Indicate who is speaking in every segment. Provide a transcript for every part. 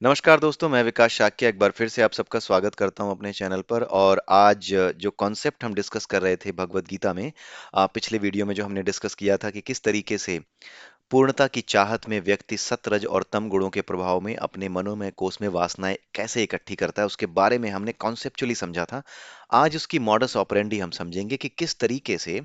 Speaker 1: नमस्कार दोस्तों, मैं विकास शाक्य एक बार फिर से आप सबका स्वागत करता हूं अपने चैनल पर। और आज जो कॉन्सेप्ट हम डिस्कस कर रहे थे भगवत गीता में, पिछले वीडियो में जो हमने डिस्कस किया था कि किस तरीके से पूर्णता की चाहत में व्यक्ति सतरज और तम गुणों के प्रभाव में अपने मनोमय कोष में वासनाएं कैसे इकट्ठी करता है, उसके बारे में हमने कॉन्सेप्चुअली समझा था। आज उसकी मॉडस ऑपरेंडी हम समझेंगे कि किस तरीके से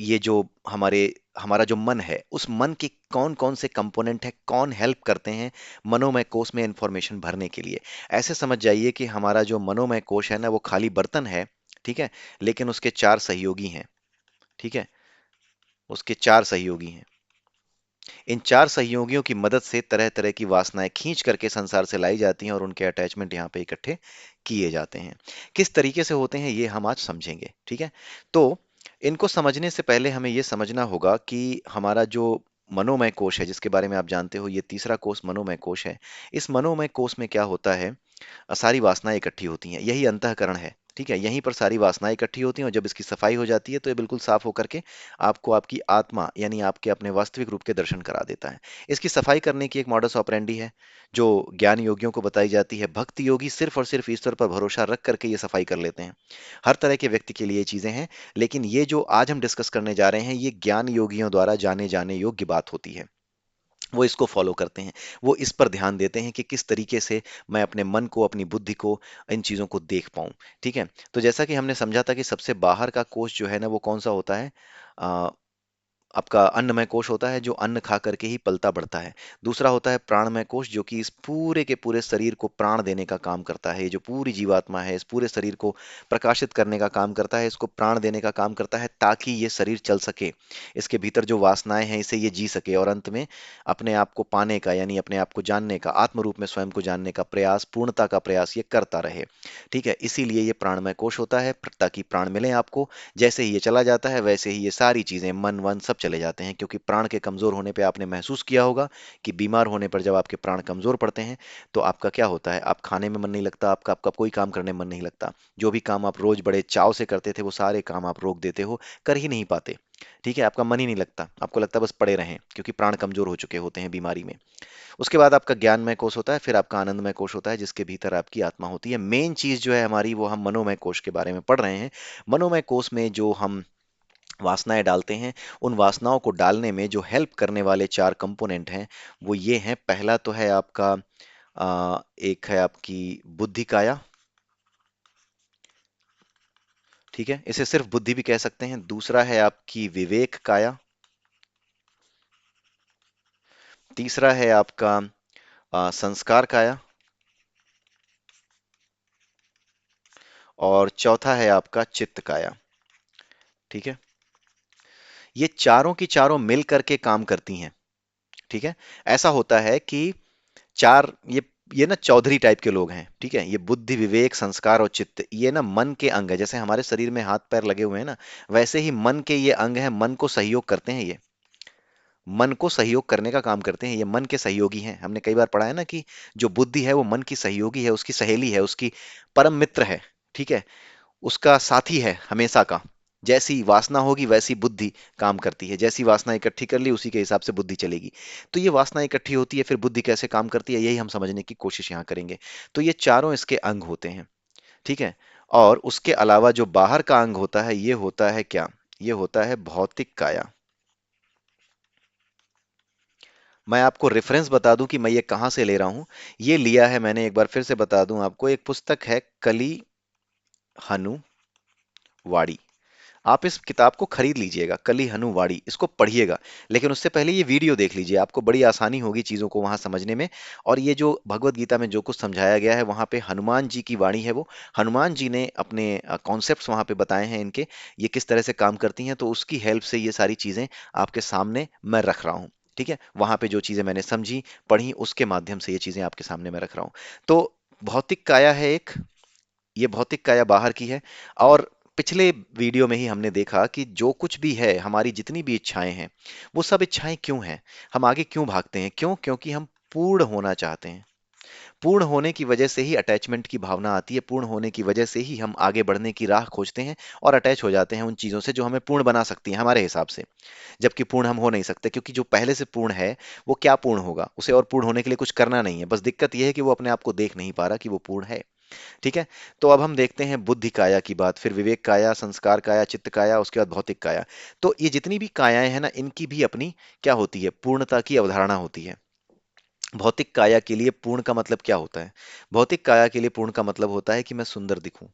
Speaker 1: ये जो हमारे हमारा जो मन है, उस मन के कौन कौन से कंपोनेंट है, कौन हेल्प करते हैं मनोमय कोष में इंफॉर्मेशन भरने के लिए। ऐसे समझ जाइए कि हमारा जो मनोमय कोष है ना, वो खाली बर्तन है, ठीक है, लेकिन उसके चार सहयोगी हैं। ठीक है, उसके चार सहयोगी हैं। इन चार सहयोगियों की मदद से तरह तरह की वासनाएं खींच करके संसार से लाई जाती हैं और उनके अटैचमेंट यहाँ पे इकट्ठे किए जाते हैं। किस तरीके से होते हैं ये हम आज समझेंगे, ठीक है। तो इनको समझने से पहले हमें ये समझना होगा कि हमारा जो मनोमय कोश है, जिसके बारे में आप जानते हो, ये तीसरा कोष मनोमय कोश है। इस मनोमय कोष में क्या होता है, सारी वासनाएं इकट्ठी होती हैं, यही अंतःकरण है। ठीक है, यहीं पर सारी वासनाएं इकट्ठी होती हैं और जब इसकी सफाई हो जाती है तो ये बिल्कुल साफ होकर के आपको आपकी आत्मा यानी आपके अपने वास्तविक रूप के दर्शन करा देता है। इसकी सफाई करने की एक मॉडस ऑपरेंडी है जो ज्ञान योगियों को बताई जाती है। भक्ति योगी सिर्फ और सिर्फ ईश्वर पर भरोसा रख करके ये सफाई कर लेते हैं। हर तरह के व्यक्ति के लिए ये चीजें हैं, लेकिन ये जो आज हम डिस्कस करने जा रहे हैं, ये ज्ञान योगियों द्वारा जाने जाने योग्य बात होती है। वो इसको फॉलो करते हैं, वो इस पर ध्यान देते हैं कि किस तरीके से मैं अपने मन को, अपनी बुद्धि को, इन चीज़ों को देख पाऊं। ठीक है, तो जैसा कि हमने समझा था कि सबसे बाहर का कोष जो है ना, वो कौन सा होता है, आ, आपका अन्नमय कोश होता है, जो अन्न खा करके ही पलता बढ़ता है। दूसरा होता है प्राणमय कोश, जो कि इस पूरे के पूरे शरीर को प्राण देने का काम करता है। ये जो पूरी जीवात्मा है, इस पूरे शरीर को प्रकाशित करने का काम करता है, इसको प्राण देने का काम करता है, ताकि ये शरीर चल सके, इसके भीतर जो वासनाएं हैं इसे ये जी सके और अंत में अपने आप को पाने का यानी अपने आप को जानने का, आत्म रूप में स्वयं को जानने का प्रयास, पूर्णता का प्रयास ये करता रहे। ठीक है, इसीलिए ये प्राणमय कोश होता है, ताकि प्राण मिले आपको। जैसे ही ये चला जाता है वैसे ही ये सारी चीजें, मन वन सब चले जाते हैं, क्योंकि प्राण के कमजोर होने पे आपने महसूस किया होगा कि बीमार होने पर जब आपके प्राण कमजोर पड़ते हैं तो आपका क्या होता है, आप खाने में मन नहीं लगता, आपका आपका कोई काम करने में मन नहीं लगता। जो भी काम आप रोज बड़े चाव से करते थे वो सारे काम आप रोक देते हो, कर ही नहीं पाते। ठीक है, आपका मन ही नहीं लगता, आपको लगता है बस पड़े रहें, क्योंकि प्राण कमजोर हो चुके होते हैं बीमारी में। उसके बाद आपका ज्ञानमय कोश होता है, फिर आपका आनंदमय कोश होता है, जिसके भीतर आपकी आत्मा होती है। मेन चीज जो है हमारी, वो हम मनोमय कोश के बारे में पढ़ रहे हैं। मनोमय कोश में जो हम वासनाएं डालते हैं, उन वासनाओं को डालने में जो हेल्प करने वाले चार कंपोनेंट हैं, वो ये हैं। पहला तो है आपका एक है आपकी बुद्धि काया। ठीक है, इसे सिर्फ बुद्धि भी कह सकते हैं। दूसरा है आपकी विवेक काया। तीसरा है आपका संस्कार काया। और चौथा है आपका चित्त काया। ठीक है, ये चारों की चारों मिल करके काम करती हैं। ठीक है, ऐसा होता है कि चार ये ना चौधरी टाइप के लोग हैं। ठीक है, ये बुद्धि, विवेक, संस्कार और चित्त, ये ना मन के अंग है। जैसे हमारे शरीर में हाथ पैर लगे हुए हैं ना, वैसे ही मन के ये अंग है, मन को सहयोग करते हैं। ये मन को सहयोग करने का काम करते हैं, ये मन के सहयोगी हैं। हमने कई बार पढ़ा है ना कि जो बुद्धि है वो मन की सहयोगी है, उसकी सहेली है, उसकी परम मित्र है। ठीक है, उसका साथी है हमेशा का। जैसी वासना होगी वैसी बुद्धि काम करती है, जैसी वासना इकट्ठी कर ली उसी के हिसाब से बुद्धि चलेगी। तो ये वासना इकट्ठी होती है, फिर बुद्धि कैसे काम करती है, यही हम समझने की कोशिश यहाँ करेंगे। तो ये चारों इसके अंग होते हैं। ठीक है, और उसके अलावा जो बाहर का अंग होता है, ये होता है क्या, ये होता है भौतिक काया। मैं आपको रेफरेंस बता दूं कि मैं ये कहाँ से ले रहा हूं। ये लिया है मैंने, एक बार फिर से बता दूं आपको, एक पुस्तक है कली हनु वाड़ी। आप इस किताब को खरीद लीजिएगा, कली हनुवाड़ी, इसको पढ़िएगा। लेकिन उससे पहले ये वीडियो देख लीजिए, आपको बड़ी आसानी होगी चीजों को वहां समझने में। और ये जो भगवत गीता में जो कुछ समझाया गया है, वहां पे हनुमान जी की वाणी है, वो हनुमान जी ने अपने कॉन्सेप्ट्स वहां पे बताए हैं इनके, ये किस तरह से काम करती हैं। तो उसकी हेल्प से ये सारी चीजें आपके सामने मैं रख रहा हूँ। ठीक है, वहां पे जो चीजें मैंने समझी, पढ़ी, उसके माध्यम से ये चीजें आपके सामने मैं रख रहा हूँ। तो भौतिक काया है एक, ये भौतिक काया बाहर की है। और पिछले वीडियो में ही हमने देखा कि जो कुछ भी है, हमारी जितनी भी इच्छाएं हैं, वो सब इच्छाएं क्यों हैं, हम आगे क्यों भागते हैं, क्यों, क्योंकि हम पूर्ण होना चाहते हैं। पूर्ण होने की वजह से ही अटैचमेंट की भावना आती है, पूर्ण होने की वजह से ही हम आगे बढ़ने की राह खोजते हैं और अटैच हो जाते हैं उन चीजों से जो हमें पूर्ण बना सकती हैं हमारे हिसाब से। जबकि पूर्ण हम हो नहीं सकते, क्योंकि जो पहले से पूर्ण है वो क्या पूर्ण होगा, उसे और पूर्ण होने के लिए कुछ करना नहीं है, बस दिक्कत यह है कि वो अपने आप को देख नहीं पा रहा कि वो पूर्ण है। ठीक है। तो अब हम देखते हैं बुद्धि काया की बात, फिर विवेक काया, संस्कार काया, चित्त काया, उसके बाद भौतिक काया। तो ये जितनी भी कायाएं हैं ना, इनकी भी अपनी क्या होती है, पूर्णता की अवधारणा होती है। भौतिक काया के लिए पूर्ण का मतलब क्या होता है? भौतिक काया के लिए पूर्ण का मतलब होता है कि मैं सुंदर दिखूं,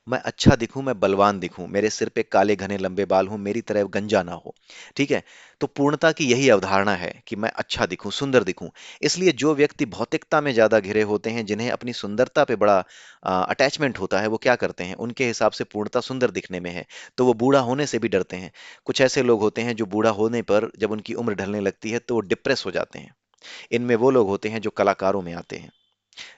Speaker 1: मैं अच्छा दिखूं, मैं बलवान दिखूं, मेरे सिर पे काले घने लंबे बाल हों, मेरी तरह गंजा ना हो। ठीक है। तो पूर्णता की यही अवधारणा है कि मैं अच्छा दिखूं, सुंदर दिखूं। इसलिए जो व्यक्ति भौतिकता में ज्यादा घिरे होते हैं, जिन्हें अपनी सुंदरता पे बड़ा अटैचमेंट होता है, वो क्या करते हैं, उनके हिसाब से पूर्णता सुंदर दिखने में है, तो वो बूढ़ा होने से भी डरते हैं। कुछ ऐसे लोग होते हैं जो बूढ़ा होने पर जब उनकी उम्र ढलने लगती है तो वो डिप्रेस हो जाते हैं। इनमें वो लोग होते हैं जो कलाकारों में आते हैं,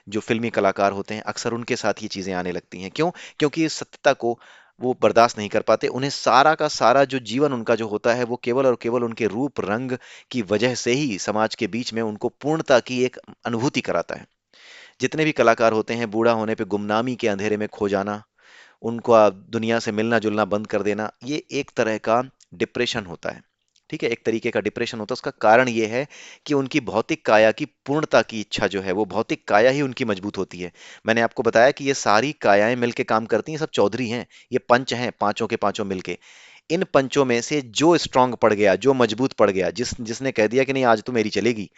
Speaker 1: जो फिल्मी कलाकार होते हैं, अक्सर उनके साथ ये चीजें आने लगती हैं। क्यों? क्योंकि इस सत्यता को वो बर्दाश्त नहीं कर पाते। उन्हें सारा का सारा जो जीवन उनका जो होता है, वो केवल और केवल उनके रूप रंग की वजह से ही समाज के बीच में उनको पूर्णता की एक अनुभूति कराता है। जितने भी कलाकार होते हैं, बूढ़ा होने पे गुमनामी के अंधेरे में खो जाना, उनको दुनिया से मिलना जुलना बंद कर देना, ये एक तरह का डिप्रेशन होता है। ठीक है, एक तरीके का डिप्रेशन होता है। उसका कारण ये है कि उनकी भौतिक काया की पूर्णता की इच्छा जो है, वो भौतिक काया ही उनकी मजबूत होती है। मैंने आपको बताया कि ये सारी कायाएं मिलके काम करती हैं, सब चौधरी हैं, ये पंच हैं, पांचों के पांचों मिलके। इन पंचों में से जो स्ट्रांग पड़ गया, जो मजबूत पड़ गया, जिसने कह दिया कि नहीं आज तो मेरी चलेगी,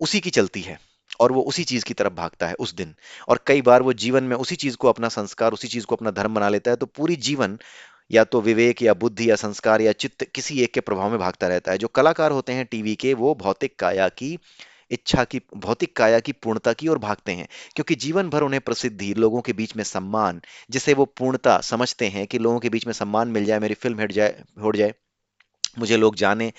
Speaker 1: उसी की चलती है, और वो उसी चीज की तरफ भागता है उस दिन। और कई बार वो जीवन में उसी चीज को अपना संस्कार, उसी चीज को अपना धर्म बना लेता है, तो पूरी जीवन या तो विवेक या बुद्धि या संस्कार या चित्त किसी एक के प्रभाव में भागता रहता है। जो कलाकार होते हैं टीवी के, वो भौतिक काया की इच्छा की, भौतिक काया की पूर्णता की ओर भागते हैं, क्योंकि जीवन भर उन्हें प्रसिद्धि, लोगों के बीच में सम्मान, जिसे वो पूर्णता समझते हैं कि लोगों के बीच में सम्मान मिल जाए, मेरी फिल्म हिट जाए, हो जाए, मुझे लोग जाने,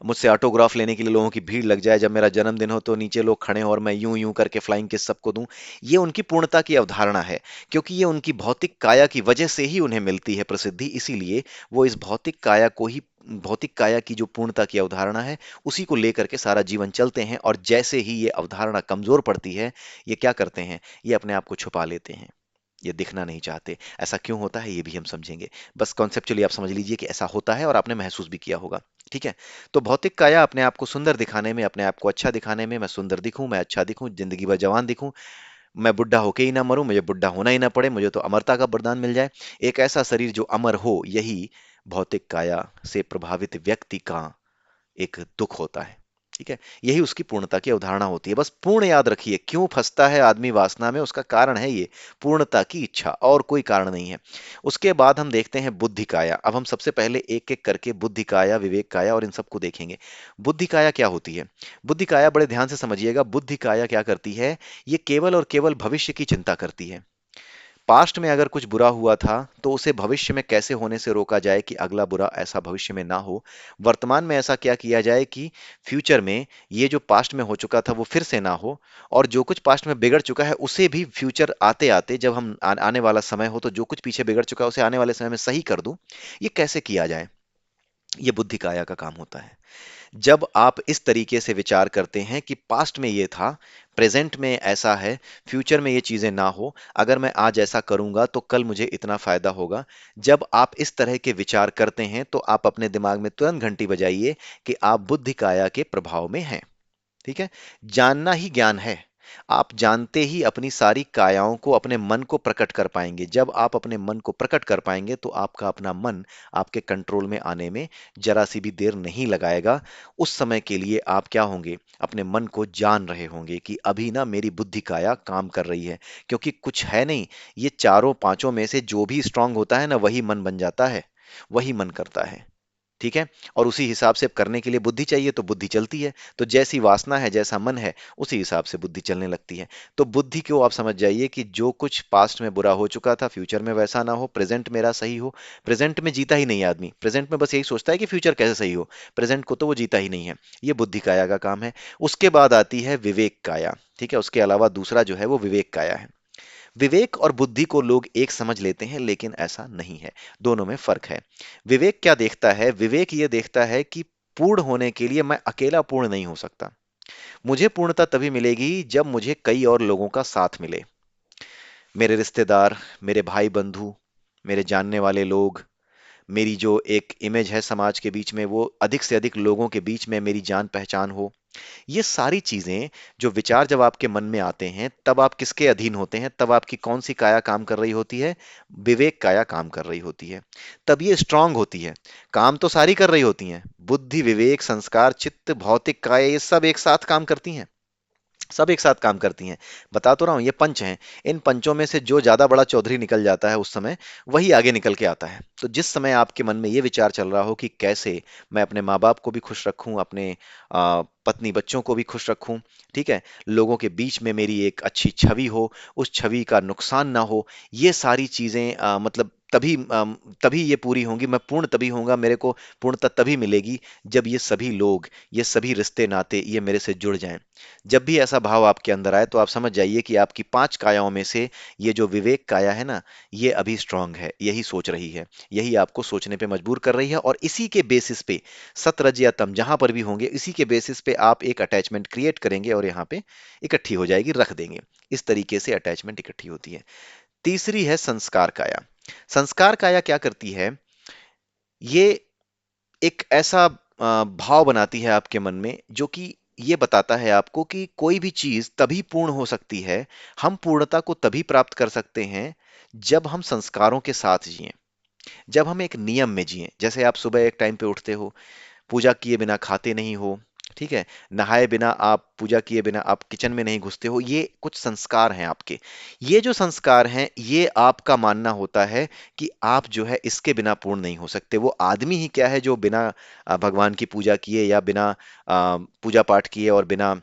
Speaker 1: मुझसे ऑटोग्राफ लेने के लिए लोगों की भीड़ लग जाए, जब मेरा जन्मदिन हो तो नीचे लोग खड़े हों और मैं यूं यूं करके फ्लाइंग किस सबको दूं। ये उनकी पूर्णता की अवधारणा है, क्योंकि ये उनकी भौतिक काया की वजह से ही उन्हें मिलती है प्रसिद्धि। इसीलिए वो इस भौतिक काया को ही, भौतिक काया की जो पूर्णता की अवधारणा है, उसी को लेकर के सारा जीवन चलते हैं। और जैसे ही ये अवधारणा कमजोर पड़ती है, ये क्या करते हैं, ये अपने आप को छुपा लेते हैं, ये दिखना नहीं चाहते। ऐसा क्यों होता है ये भी हम समझेंगे। बस कॉन्सेप्चुअली आप समझ लीजिए कि ऐसा होता है और आपने महसूस भी किया होगा। ठीक है। तो भौतिक काया अपने आप को सुंदर दिखाने में, अपने आप को अच्छा दिखाने में, मैं सुंदर दिखूं, मैं अच्छा दिखूं, जिंदगी भर जवान दिखूं, मैं बुढ़ा होके ही ना मरूं, मुझे बुढ़ा होना ही ना पड़े, मुझे तो अमरता का वरदान मिल जाए, एक ऐसा शरीर जो अमर हो, यही भौतिक काया से प्रभावित व्यक्ति का एक दुख होता है। ठीक है। यही उसकी पूर्णता की अवधारणा होती है। बस पूर्ण याद रखिए, क्यों फंसता है आदमी वासना में, उसका कारण है ये पूर्णता की इच्छा, और कोई कारण नहीं है। उसके बाद हम देखते हैं बुद्धि काया। अब हम सबसे पहले एक एक करके बुद्धि काया, विवेक काया और इन सबको देखेंगे। बुद्धि काया क्या होती है? बुद्धि काया बड़े ध्यान से समझिएगा। बुद्धि काया क्या करती है? ये केवल और केवल भविष्य की चिंता करती है। पास्ट में अगर कुछ बुरा हुआ था, तो उसे भविष्य में कैसे होने से रोका जाए कि अगला बुरा ऐसा भविष्य में ना हो। वर्तमान में ऐसा क्या किया जाए कि फ्यूचर में ये जो पास्ट में हो चुका था वो फिर से ना हो, और जो कुछ पास्ट में बिगड़ चुका है उसे भी फ्यूचर आते आते, जब हम आने वाला समय हो, तो जो कुछ पीछे बिगड़ चुका है उसे आने वाले समय में सही कर दूं। ये कैसे किया जाए? ये बुद्धि काया का काम होता है। जब आप इस तरीके से विचार करते हैं कि पास्ट में ये था, प्रेजेंट में ऐसा है, फ्यूचर में ये चीजें ना हो, अगर मैं आज ऐसा करूंगा तो कल मुझे इतना फायदा होगा। जब आप इस तरह के विचार करते हैं, तो आप अपने दिमाग में तुरंत घंटी बजाइए कि आप बुद्धि काया के प्रभाव में हैं। ठीक है। जानना ही ज्ञान है। आप जानते ही अपनी सारी कायाओं को, अपने मन को प्रकट कर पाएंगे। जब आप अपने मन को प्रकट कर पाएंगे, तो आपका अपना मन आपके कंट्रोल में आने में जरा सी भी देर नहीं लगाएगा। उस समय के लिए आप क्या होंगे, अपने मन को जान रहे होंगे कि अभी ना मेरी बुद्धि काया काम कर रही है। क्योंकि कुछ है नहीं, ये चारों पांचों में से जो भी स्ट्रांग होता है ना, वही मन बन जाता है, वही मन करता है। ठीक है। और उसी हिसाब से करने के लिए बुद्धि चाहिए, तो बुद्धि चलती है। तो जैसी वासना है, जैसा मन है, उसी हिसाब से बुद्धि चलने लगती है। तो बुद्धि को आप समझ जाइए कि जो कुछ पास्ट में बुरा हो चुका था, फ्यूचर में वैसा ना हो, प्रेजेंट मेरा सही हो। प्रेजेंट में जीता ही नहीं आदमी, प्रेजेंट में बस यही सोचता है कि फ्यूचर कैसे सही हो, प्रेजेंट को तो वो जीता ही नहीं है। ये बुद्धि काया का काम है। उसके बाद आती है विवेक काया। ठीक है। उसके अलावा दूसरा जो है वो विवेक काया है। विवेक और बुद्धि को लोग एक समझ लेते हैं, लेकिन ऐसा नहीं है, दोनों में फर्क है। विवेक क्या देखता है? विवेक ये देखता है कि पूर्ण होने के लिए मैं अकेला पूर्ण नहीं हो सकता। मुझे पूर्णता तभी मिलेगी जब मुझे कई और लोगों का साथ मिले। मेरे रिश्तेदार, मेरे भाई बंधु, मेरे जानने वाले लोग, मेरी जो एक इमेज है समाज के बीच में, वो अधिक से अधिक लोगों के बीच में मेरी जान पहचान हो। ये सारी चीजें, जो विचार जब आपके मन में आते हैं, तब आप किसके अधीन होते हैं? तब आपकी कौन सी काया काम कर रही होती है? विवेक काया काम कर रही होती है। तब ये स्ट्रांग होती है। काम तो सारी कर रही होती हैं, बुद्धि, विवेक, संस्कार, चित्त, भौतिक काया, ये सब एक साथ काम करती हैं। सब एक साथ काम करती हैं। बता तो रहा हूं, ये पंच हैं। इन पंचों में से जो ज्यादा बड़ा चौधरी निकल जाता है उस समय, वही आगे निकल के आता है। तो जिस समय आपके मन में ये विचार चल रहा हो कि कैसे मैं अपने माँ बाप को भी खुश रखूं, अपने पत्नी बच्चों को भी खुश रखूं, ठीक है, लोगों के बीच में मेरी एक अच्छी छवि हो, उस छवि का नुकसान ना हो, ये सारी चीजें मतलब तभी ये पूरी होंगी। मैं पूर्ण तभी होऊंगा, मेरे को पूर्णता तभी मिलेगी जब ये सभी लोग, ये सभी रिश्ते नाते, ये मेरे से जुड़ जाएं। जब भी ऐसा भाव आपके अंदर आए तो आप समझ जाइए कि आपकी 5 कायाओं में से ये जो विवेक काया है ना, ये अभी स्ट्रांग है, यही सोच रही है, यही आपको सोचने पे मजबूर कर रही है। और इसी के बेसिस पे, सतरज या तम जहां पर भी होंगे, इसी के बेसिस पे आप एक अटैचमेंट क्रिएट करेंगे और यहाँ पे इकट्ठी हो जाएगी, रख देंगे। इस तरीके से अटैचमेंट इकट्ठी होती है। तीसरी है संस्कार काया। संस्कार काया क्या करती है? ये एक ऐसा भाव बनाती है आपके मन में, जो कि ये बताता है आपको कि कोई भी चीज तभी पूर्ण हो सकती है, हम पूर्णता को तभी प्राप्त कर सकते हैं जब हम संस्कारों के साथ जिएं, जब हम एक नियम में जिएं। जैसे आप सुबह एक टाइम पे उठते हो, पूजा किए बिना खाते नहीं हो, ठीक है, नहाए बिना आप, पूजा किए बिना आप किचन में नहीं घुसते हो, ये कुछ संस्कार हैं आपके। ये जो संस्कार हैं, ये आपका मानना होता है कि आप जो है इसके बिना पूर्ण नहीं हो सकते। वो आदमी ही क्या है जो बिना भगवान की पूजा किए या बिना पूजा पाठ किए और बिना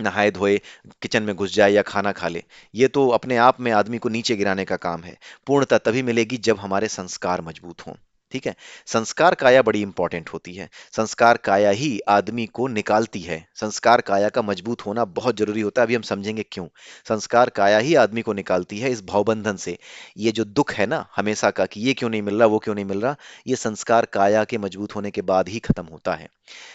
Speaker 1: नहाए धोए किचन में घुस जाए या खाना खा ले। ये तो अपने आप में आदमी को नीचे गिराने का काम है। पूर्णता तभी मिलेगी जब हमारे संस्कार मजबूत हों। ठीक है। संस्कार काया बड़ी इंपॉर्टेंट होती है। संस्कार काया ही आदमी को निकालती है। संस्कार काया का मजबूत होना बहुत जरूरी होता है। अभी हम समझेंगे क्यों। संस्कार काया ही आदमी को निकालती है इस भवबंधन से। ये जो दुख है ना हमेशा का, कि ये क्यों नहीं मिल रहा, वो क्यों नहीं मिल रहा, ये संस्कार काया के मजबूत होने के बाद ही खत्म होता है।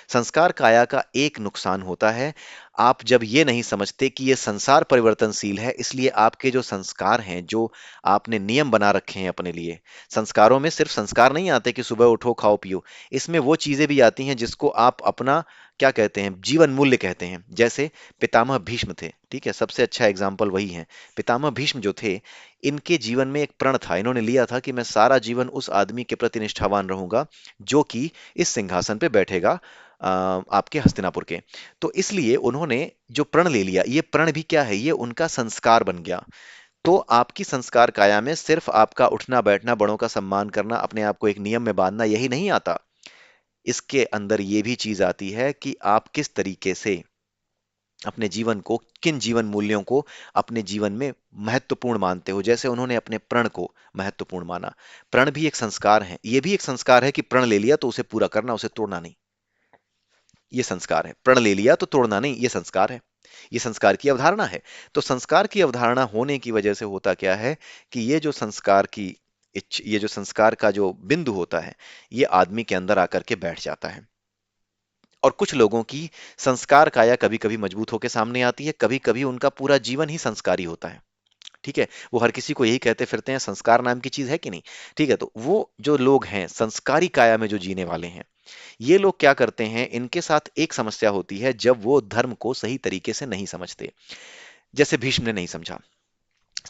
Speaker 1: संस्कार काया का एक नुकसान होता है, आप जब ये नहीं समझते कि ये संसार परिवर्तनशील है, इसलिए आपके जो संस्कार हैं, जो आपने नियम बना रखे हैं अपने लिए, संस्कारों में सिर्फ संस्कार नहीं आते कि सुबह उठो खाओ पियो, इसमें वो चीजें भी आती हैं जिसको आप अपना क्या कहते हैं, जीवन मूल्य कहते हैं। जैसे पितामह भीष्म थे, ठीक है, सबसे अच्छा एग्जाम्पल वही है। पितामह भीष्म जो थे, इनके जीवन में एक प्रण था, इन्होंने लिया था कि मैं सारा जीवन उस आदमी के प्रति निष्ठावान रहूंगा जो कि इस सिंहासन पे बैठेगा, आपके हस्तिनापुर के। तो इसलिए उन्होंने जो प्रण ले लिया, ये प्रण भी क्या है, ये उनका संस्कार बन गया। तो आपकी संस्कार काया में सिर्फ आपका उठना बैठना, बड़ों का सम्मान करना, अपने आप को एक नियम में बांधना, यही नहीं आता। इसके अंदर ये भी चीज आती है कि आप किस तरीके से अपने जीवन को, किन जीवन मूल्यों को अपने जीवन में महत्वपूर्ण मानते हो। जैसे उन्होंने अपने प्रण को महत्वपूर्ण माना। प्रण भी एक संस्कार है, ये भी एक संस्कार है कि प्रण ले लिया तो उसे पूरा करना, उसे तोड़ना नहीं। ये संस्कार है। प्रण ले लिया तो तोड़ना नहीं, ये संस्कार है। ये संस्कार की अवधारणा है। तो संस्कार की अवधारणा होने की वजह से होता क्या है कि ये जो संस्कार की ये जो संस्कार का जो बिंदु होता है, ये आदमी के अंदर आकर के बैठ जाता है। और कुछ लोगों की संस्कार काया कभी कभी मजबूत होकर सामने आती है, कभी कभी उनका पूरा जीवन ही संस्कारी होता है। ठीक है। वो हर किसी को यही कहते फिरते हैं, संस्कार नाम की चीज है कि नहीं। ठीक है। तो वो जो लोग हैं संस्कारी काया में जो जीने वाले हैं, ये लोग क्या करते हैं, इनके साथ एक समस्या होती है जब वो धर्म को सही तरीके से नहीं समझते। जैसे भीष्म ने नहीं समझा।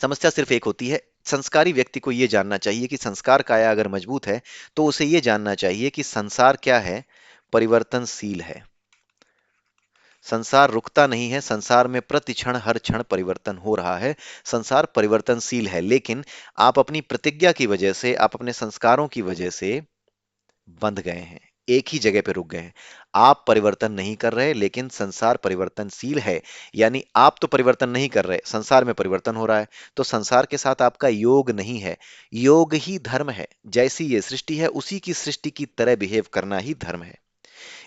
Speaker 1: समस्या सिर्फ एक होती है, संस्कारी व्यक्ति को यह जानना चाहिए कि संस्कार काया अगर मजबूत है, तो उसे यह जानना चाहिए कि संसार क्या है, परिवर्तनशील है। संसार रुकता नहीं है, संसार में प्रति क्षण हर क्षण परिवर्तन हो रहा है। संसार परिवर्तनशील है, लेकिन आप अपनी प्रतिज्ञा की वजह से, आप अपने संस्कारों की वजह से बंध गए हैं, एक ही जगह पे रुक गए हैं। आप परिवर्तन नहीं कर रहे, लेकिन संसार परिवर्तनशील है। यानी आप तो परिवर्तन नहीं कर रहे, संसार में परिवर्तन हो रहा है। तो संसार के साथ आपका योग नहीं है। योग ही धर्म है। जैसी ये सृष्टि है, उसी की सृष्टि की तरह बिहेव करना ही धर्म है।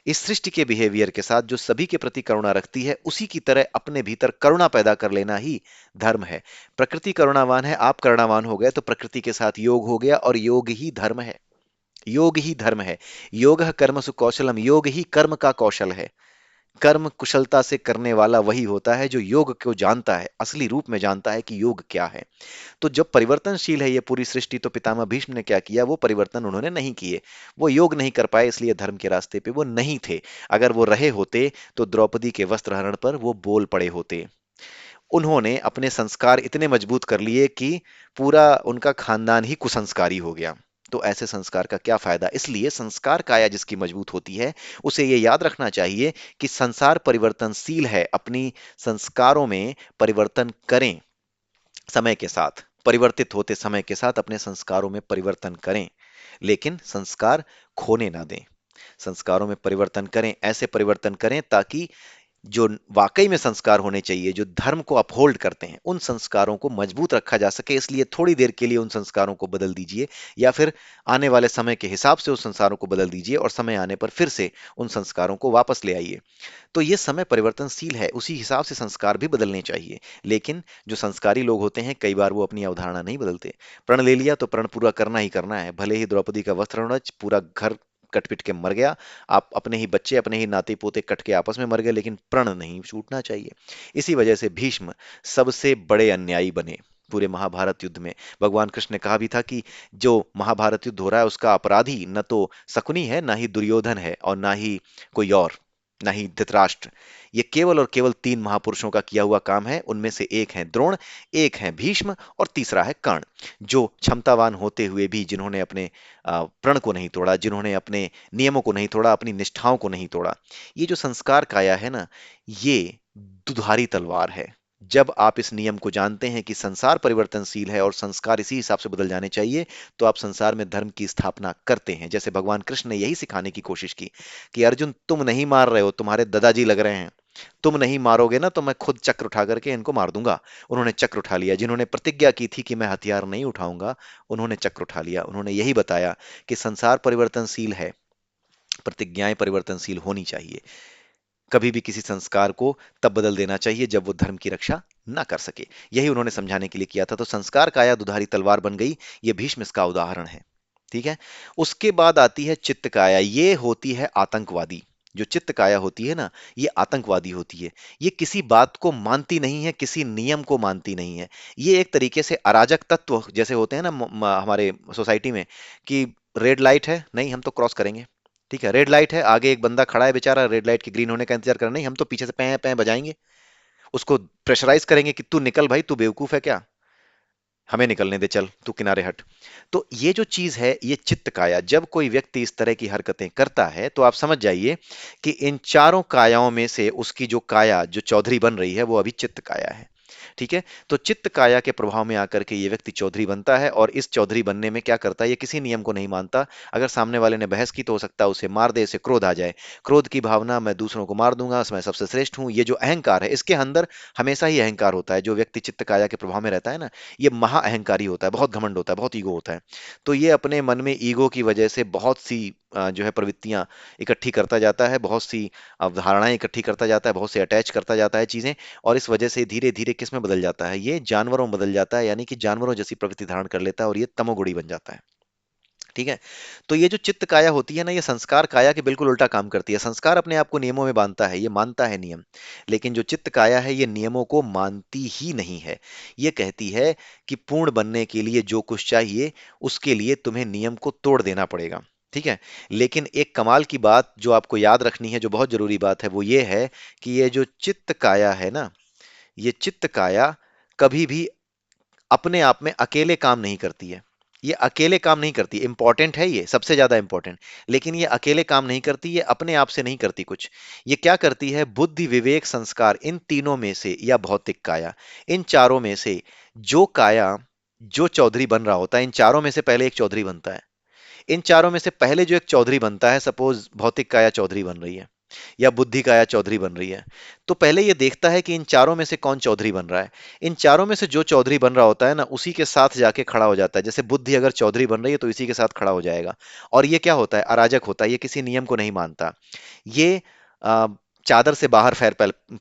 Speaker 1: इस सृष्टि के बिहेवियर के साथ जो सभी के प्रति करुणा रखती है, उसी की तरह अपने भीतर करुणा पैदा कर लेना ही धर्म है। प्रकृति करुणावान है, आप करुणावान हो गए, तो प्रकृति के साथ योग हो गया, और योग ही धर्म है। योग ही धर्म है। योग कर्मसु कौशलम, योग ही कर्म का कौशल है। कर्म कुशलता से करने वाला वही होता है जो योग को जानता है, असली रूप में जानता है कि योग क्या है। तो जब परिवर्तनशील है ये पूरी सृष्टि, तो पितामह भीष्म ने क्या किया? वो परिवर्तन उन्होंने नहीं किए। वो योग नहीं कर पाए, इसलिए धर्म के रास्ते पे वो नहीं थे। अगर वो रहे होते तो द्रौपदी के वस्त्र हरण पर वो बोल पड़े होते। उन्होंने अपने संस्कार इतने मजबूत कर लिए कि पूरा उनका खानदान ही कुसंस्कारी हो गया। तो ऐसे संस्कार का क्या फायदा? इसलिए संस्कार काया जिसकी मजबूत होती है, उसे ये याद रखना चाहिए कि संसार परिवर्तनशील है। अपनी संस्कारों में परिवर्तन करें, समय के साथ परिवर्तित होते समय के साथ अपने संस्कारों में परिवर्तन करें, लेकिन संस्कार खोने ना दें। संस्कारों में परिवर्तन करें, ऐसे परिवर्तन करें ताकि जो वाकई में संस्कार होने चाहिए, जो धर्म को अपहोल्ड करते हैं, उन संस्कारों को मजबूत रखा जा सके। इसलिए थोड़ी देर के लिए उन संस्कारों को बदल दीजिए, या फिर आने वाले समय के हिसाब से उस संस्कारों को बदल दीजिए, और समय आने पर फिर से उन संस्कारों को वापस ले आइए। तो ये समय परिवर्तनशील है, उसी हिसाब से संस्कार भी बदलने चाहिए। लेकिन जो संस्कारी लोग होते हैं, कई बार वो अपनी अवधारणा नहीं बदलते। प्रण ले लिया तो प्रण पूरा करना ही करना है, भले ही द्रौपदी का वस्त्र, पूरा घर कट पिट के मर गया, आप अपने ही बच्चे, अपने ही नाते पोते कट के आपस में मर गए, लेकिन प्रण नहीं छूटना चाहिए। इसी वजह से भीष्म सबसे बड़े अन्यायी बने पूरे महाभारत युद्ध में। भगवान कृष्ण ने कहा भी था कि जो महाभारत युद्ध हो रहा है उसका अपराधी न तो शकुनी है, ना ही दुर्योधन है, और ना ही कोई और, ना ही धृतराष्ट्र। ये केवल और केवल तीन महापुरुषों का किया हुआ काम है। उनमें से एक है द्रोण, एक है भीष्म, और तीसरा है कर्ण, जो क्षमतावान होते हुए भी जिन्होंने अपने प्रण को नहीं तोड़ा, जिन्होंने अपने नियमों को नहीं तोड़ा, अपनी निष्ठाओं को नहीं तोड़ा। ये जो संस्कार काया है ना, ये दुधारी तलवार है। जब आप इस नियम को जानते हैं कि संसार परिवर्तनशील है और संस्कार इसी हिसाब से बदल जाने चाहिए, तो आप संसार में धर्म की स्थापना करते हैं। जैसे भगवान कृष्ण ने यही सिखाने की कोशिश की कि अर्जुन, तुम नहीं मार रहे हो, तुम्हारे दादाजी लग रहे हैं। तुम नहीं मारोगे ना, तो मैं खुद चक्र उठा करके इनको मार दूंगा। उन्होंने चक्र उठा लिया। जिन्होंने प्रतिज्ञा की थी कि मैं हथियार नहीं उठाऊंगा, उन्होंने चक्र उठा लिया। उन्होंने यही बताया कि संसार परिवर्तनशील है, प्रतिज्ञाएं परिवर्तनशील होनी चाहिए। कभी भी किसी संस्कार को तब बदल देना चाहिए जब वो धर्म की रक्षा ना कर सके। यही उन्होंने समझाने के लिए किया था। तो संस्कार काया दुधारी तलवार बन गई, ये भीष्म इसका उदाहरण है। ठीक है। उसके बाद आती है चित्त काया। ये होती है आतंकवादी। जो चित्त काया होती है ना, ये आतंकवादी होती है। ये किसी बात को मानती नहीं है, किसी नियम को मानती नहीं है। ये एक तरीके से अराजक तत्व जैसे होते हैं ना हमारे सोसाइटी में, कि रेड लाइट है, नहीं हम तो क्रॉस करेंगे। ठीक है, रेड लाइट है, आगे एक बंदा खड़ा है बेचारा, रेड लाइट के ग्रीन होने का इंतजार कर रहा, नहीं हम तो पीछे से पैं पैं बजाएंगे, उसको प्रेशराइज करेंगे कि तू निकल भाई, तू बेवकूफ है क्या, हमें निकलने दे, चल तू किनारे हट। तो ये जो चीज है, ये चित्त काया, जब कोई व्यक्ति इस तरह की हरकतें करता है, तो आप समझ जाइए कि इन चारों कायाओं में से उसकी जो काया, जो चौधरी बन रही है, वो अभी चित्त काया है। ठीक है। तो चित्त काया के प्रभाव में आकर के ये व्यक्ति चौधरी बनता है, और इस चौधरी बनने में क्या करता है, ये किसी नियम को नहीं मानता। अगर सामने वाले ने बहस की तो हो सकता है उसे मार दे, इसे क्रोध आ जाए, क्रोध की भावना, मैं दूसरों को मार दूंगा, मैं सबसे श्रेष्ठ हूं, ये जो अहंकार है, इसके अंदर हमेशा ही अहंकार होता है। जो व्यक्ति चित्त काया के प्रभाव में रहता है ना, ये महा अहंकारी होता है, बहुत घमंड होता है, बहुत ईगो होता है। तो ये अपने मन में ईगो की वजह से बहुत सी जो है प्रवृत्तियां इकट्ठी करता जाता है, बहुत सी अवधारणाएं इकट्ठी करता जाता है, बहुत से अटैच करता जाता है चीजें। और इस वजह से धीरे धीरे किस में बदल जाता है, ये जानवरों में बदल जाता है, यानी कि जानवरों जैसी प्रवृत्ति धारण कर लेता है, और ये तमोगुणी बन जाता है। ठीक है। तो ये जो चित्त काया होती है ना, ये संस्कार काया के बिल्कुल उल्टा काम करती है। संस्कार अपने आप को नियमों में बांधता है, ये मानता है नियम। लेकिन जो चित्त काया है, ये नियमों को मानती ही नहीं है। ये कहती है कि पूर्ण बनने के लिए जो कुछ चाहिए, उसके लिए तुम्हें नियम को तोड़ देना पड़ेगा। ठीक है। लेकिन एक कमाल की बात जो आपको याद रखनी है, जो बहुत जरूरी बात है, वो ये है कि ये जो चित्त काया है ना, ये चित्त काया कभी भी अपने आप में अकेले काम नहीं करती है। ये अकेले काम नहीं करती, इंपॉर्टेंट है, ये सबसे ज्यादा इंपॉर्टेंट। लेकिन ये अकेले काम नहीं करती, ये अपने आप से नहीं करती कुछ। ये क्या करती है, बुद्धि विवेक संस्कार, इन तीनों में से, या भौतिक काया, इन चारों में से जो काया, जो चौधरी बन रहा होता है, इन चारों में से पहले एक चौधरी बनता है। इन चारों में से पहले जो एक चौधरी बनता है, सपोज भौतिक काया चौधरी बन रही है, या बुद्धि काया चौधरी बन रही है, तो पहले ये देखता है कि इन चारों में से कौन चौधरी बन रहा है। इन चारों में से जो चौधरी बन रहा होता है ना, उसी के साथ जाके खड़ा हो जाता है। जैसे बुद्धि अगर चौधरी बन रही है तो इसी के साथ खड़ा हो जाएगा। और ये क्या होता है, अराजक होता है, ये किसी नियम को नहीं मानता। ये चादर से बाहर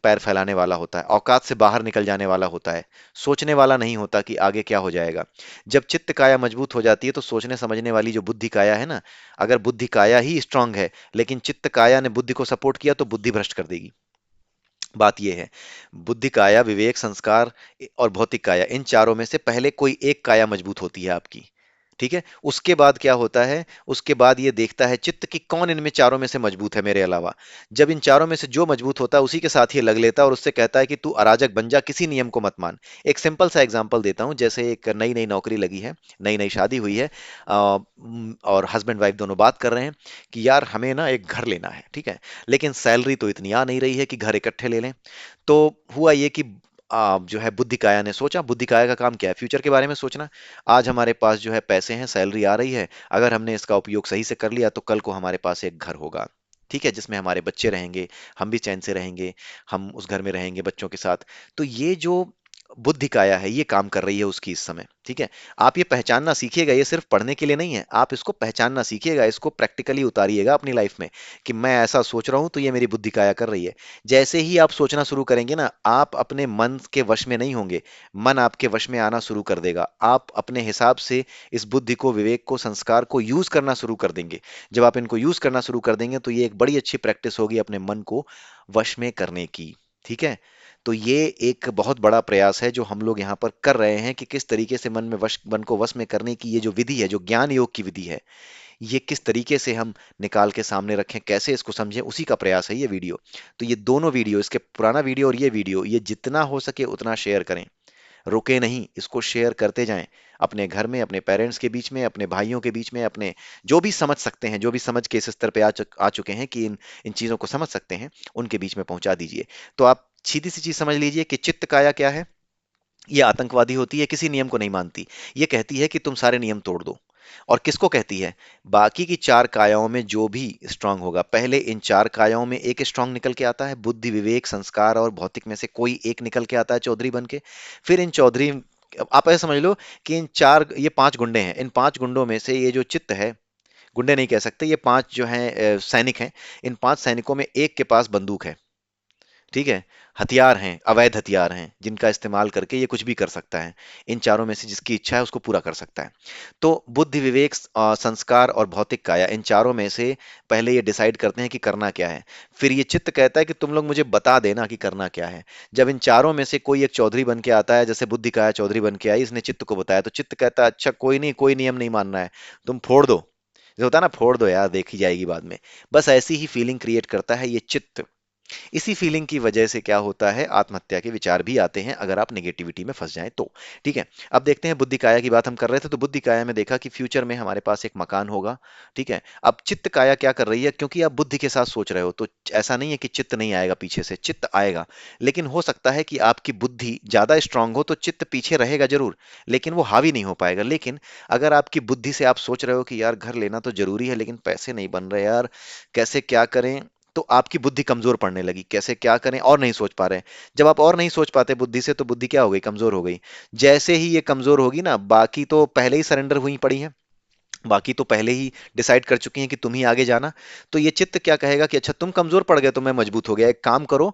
Speaker 1: पैर फैलाने वाला होता है, औकात से बाहर निकल जाने वाला होता है, सोचने वाला नहीं होता कि आगे क्या हो जाएगा। जब चित्त काया मजबूत हो जाती है तो सोचने समझने वाली जो बुद्धि काया है ना, अगर बुद्धि काया ही स्ट्रांग है लेकिन चित्त काया ने बुद्धि को सपोर्ट किया तो बुद्धि भ्रष्ट कर देगी। बात यह है, बुद्धि काया, विवेक, संस्कार और भौतिक काया, इन चारों में से पहले कोई एक काया मजबूत होती है आपकी। ठीक है, उसके बाद क्या होता है, उसके बाद ये देखता है चित्त कि कौन इनमें चारों में से मजबूत है मेरे अलावा। जब इन चारों में से जो मजबूत होता है उसी के साथ ये लग लेता है और उससे कहता है कि तू अराजक बन जा, किसी नियम को मत मान। एक सिंपल सा एग्जांपल देता हूं, जैसे एक नई नई नौकरी लगी है, नई नई शादी हुई है, और हस्बैंड वाइफ दोनों बात कर रहे हैं कि यार हमें ना एक घर लेना है, ठीक है, लेकिन सैलरी तो इतनी आ नहीं रही है कि घर इकट्ठे ले लें। तो हुआ ये कि जो है बुद्धि काया ने सोचा, बुद्धि काया का काम क्या है, फ्यूचर के बारे में सोचना। आज हमारे पास जो है पैसे हैं, सैलरी आ रही है, अगर हमने इसका उपयोग सही से कर लिया तो कल को हमारे पास एक घर होगा, ठीक है, जिसमें हमारे बच्चे रहेंगे, हम भी चैन से रहेंगे, हम उस घर में रहेंगे बच्चों के साथ। तो ये जो बुद्धि काया है ये काम कर रही है उसकी इस समय, ठीक है। आप ये पहचानना सीखिएगा, ये सिर्फ पढ़ने के लिए नहीं है, आप इसको पहचानना सीखिएगा, इसको प्रैक्टिकली उतारिएगा अपनी लाइफ में कि मैं ऐसा सोच रहा हूं तो ये मेरी बुद्धि काया कर रही है। जैसे ही आप सोचना शुरू करेंगे ना, आप अपने मन के वश में नहीं होंगे, मन आपके वश में आना शुरू कर देगा। आप अपने हिसाब से इस बुद्धि को, विवेक को, संस्कार को यूज करना शुरू कर देंगे। जब आप इनको यूज करना शुरू कर देंगे तो ये एक बड़ी अच्छी प्रैक्टिस होगी अपने मन को वश में करने की, ठीक है। तो ये एक बहुत बड़ा प्रयास है जो हम लोग यहाँ पर कर रहे हैं कि किस तरीके से मन को वश में करने की ये जो विधि है, जो ज्ञान योग की विधि है, ये किस तरीके से हम निकाल के सामने रखें, कैसे इसको समझें, उसी का प्रयास है ये वीडियो। तो ये दोनों वीडियो, इसके पुराना वीडियो और ये वीडियो, ये जितना हो सके उतना शेयर करें, रुके नहीं, इसको शेयर करते जाएं, अपने घर में, अपने पेरेंट्स के बीच में, अपने भाइयों के बीच में, अपने जो भी समझ सकते हैं, जो भी समझ के इस स्तर पे आ चुके हैं कि इन इन चीजों को समझ सकते हैं, उनके बीच में पहुंचा दीजिए। तो आप सीधी सी चीज समझ लीजिए कि चित्त काया क्या है। ये आतंकवादी होती है, किसी नियम को नहीं मानती। ये कहती है कि तुम सारे नियम तोड़ दो। और किसको कहती है? बाकी की चार कायाओं में जो भी स्ट्रांग होगा, पहले इन चार कायाओं में एक स्ट्रांग निकल के आता है, बुद्धि, विवेक, संस्कार और भौतिक में से कोई एक निकल के आता है चौधरी बन के। फिर इन चौधरी, आप ऐसा समझ लो कि इन चार, ये पांच गुंडे हैं, इन पांच गुंडों में से ये जो चित्त है, गुंडे नहीं कह सकते, ये पांच जो हैं सैनिक हैं, इन पांच सैनिकों में एक के पास बंदूक है, ठीक है, हथियार हैं, अवैध हथियार हैं जिनका इस्तेमाल करके ये कुछ भी कर सकता है। इन चारों में से जिसकी इच्छा है उसको पूरा कर सकता है। तो बुद्धि, विवेक, संस्कार और भौतिक काया, इन चारों में से पहले ये डिसाइड करते हैं कि करना क्या है। फिर ये चित्त कहता है कि तुम लोग मुझे बता देना कि करना क्या है। जब इन चारों में से कोई एक चौधरी बन के आता है, जैसे बुद्धि काया चौधरी बन के आई, इसने चित्त को बताया, तो चित्त कहता है अच्छा कोई नहीं, कोई नियम नहीं मानना है, तुम फोड़ दो। जो होता है ना, फोड़ दो यार, देखी जाएगी बाद में। बस ऐसी ही फीलिंग क्रिएट करता है ये चित्त। इसी फीलिंग की वजह से क्या होता है, आत्महत्या के विचार भी आते हैं अगर आप नेगेटिविटी में फंस जाएं तो। ठीक है, अब देखते हैं, बुद्धि काया की बात हम कर रहे थे, तो बुद्धि काया में देखा कि फ्यूचर में हमारे पास एक मकान होगा। ठीक है, अब चित्त काया क्या कर रही है, क्योंकि आप बुद्धि के साथ सोच रहे हो तो ऐसा नहीं है कि चित्त नहीं आएगा, पीछे से चित्त आएगा। लेकिन हो सकता है कि आपकी बुद्धि ज्यादा स्ट्रांग हो तो चित्त पीछे रहेगा जरूर, लेकिन वो हावी नहीं हो पाएगा। लेकिन अगर आपकी बुद्धि से आप सोच रहे हो कि यार घर लेना तो जरूरी है लेकिन पैसे नहीं बन रहे यार, कैसे क्या करें, तो आपकी बुद्धि कमजोर पड़ने लगी, कैसे क्या करें, और नहीं सोच पा रहे हैं। जब आप और नहीं सोच पाते बुद्धि से, तो बुद्धि क्या हो गई, कमजोर हो गई। जैसे ही ये कमजोर होगी ना, बाकी तो पहले ही सरेंडर हुई पड़ी है, बाकी तो पहले ही डिसाइड कर चुकी हैं कि तुम ही आगे जाना। तो ये चित्त क्या कहेगा कि अच्छा तुम कमजोर पड़ गए तो मैं मजबूत हो गया, एक काम करो,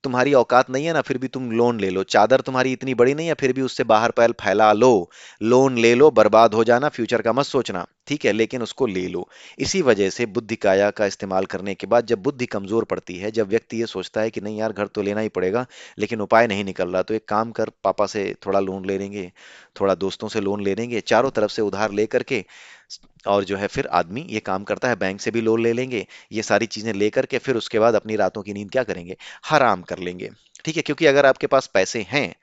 Speaker 1: तुम्हारी औकात नहीं है ना, फिर भी तुम लोन ले लो, चादर तुम्हारी इतनी बड़ी नहीं है फिर भी उससे बाहर पैर फैला लो, लोन ले लो, बर्बाद हो जाना, फ्यूचर का मत सोचना, ठीक है, लेकिन उसको ले लो। इसी वजह से बुद्धि काया का इस्तेमाल करने के बाद जब बुद्धि कमजोर पड़ती है, जब व्यक्ति ये सोचता है कि नहीं यार घर तो लेना ही पड़ेगा लेकिन उपाय नहीं निकल रहा, तो एक काम कर, पापा से थोड़ा लोन ले लेंगे, थोड़ा दोस्तों से लोन ले लेंगे, चारों तरफ से उधार ले करके, और जो है फिर आदमी ये काम करता है, बैंक से भी लोन ले लेंगे, ये सारी चीजें लेकर के फिर उसके बाद अपनी रातों की नींद क्या करेंगे, हराम कर लेंगे। ठीक है, क्योंकि अगर आपके पास पैसे हैं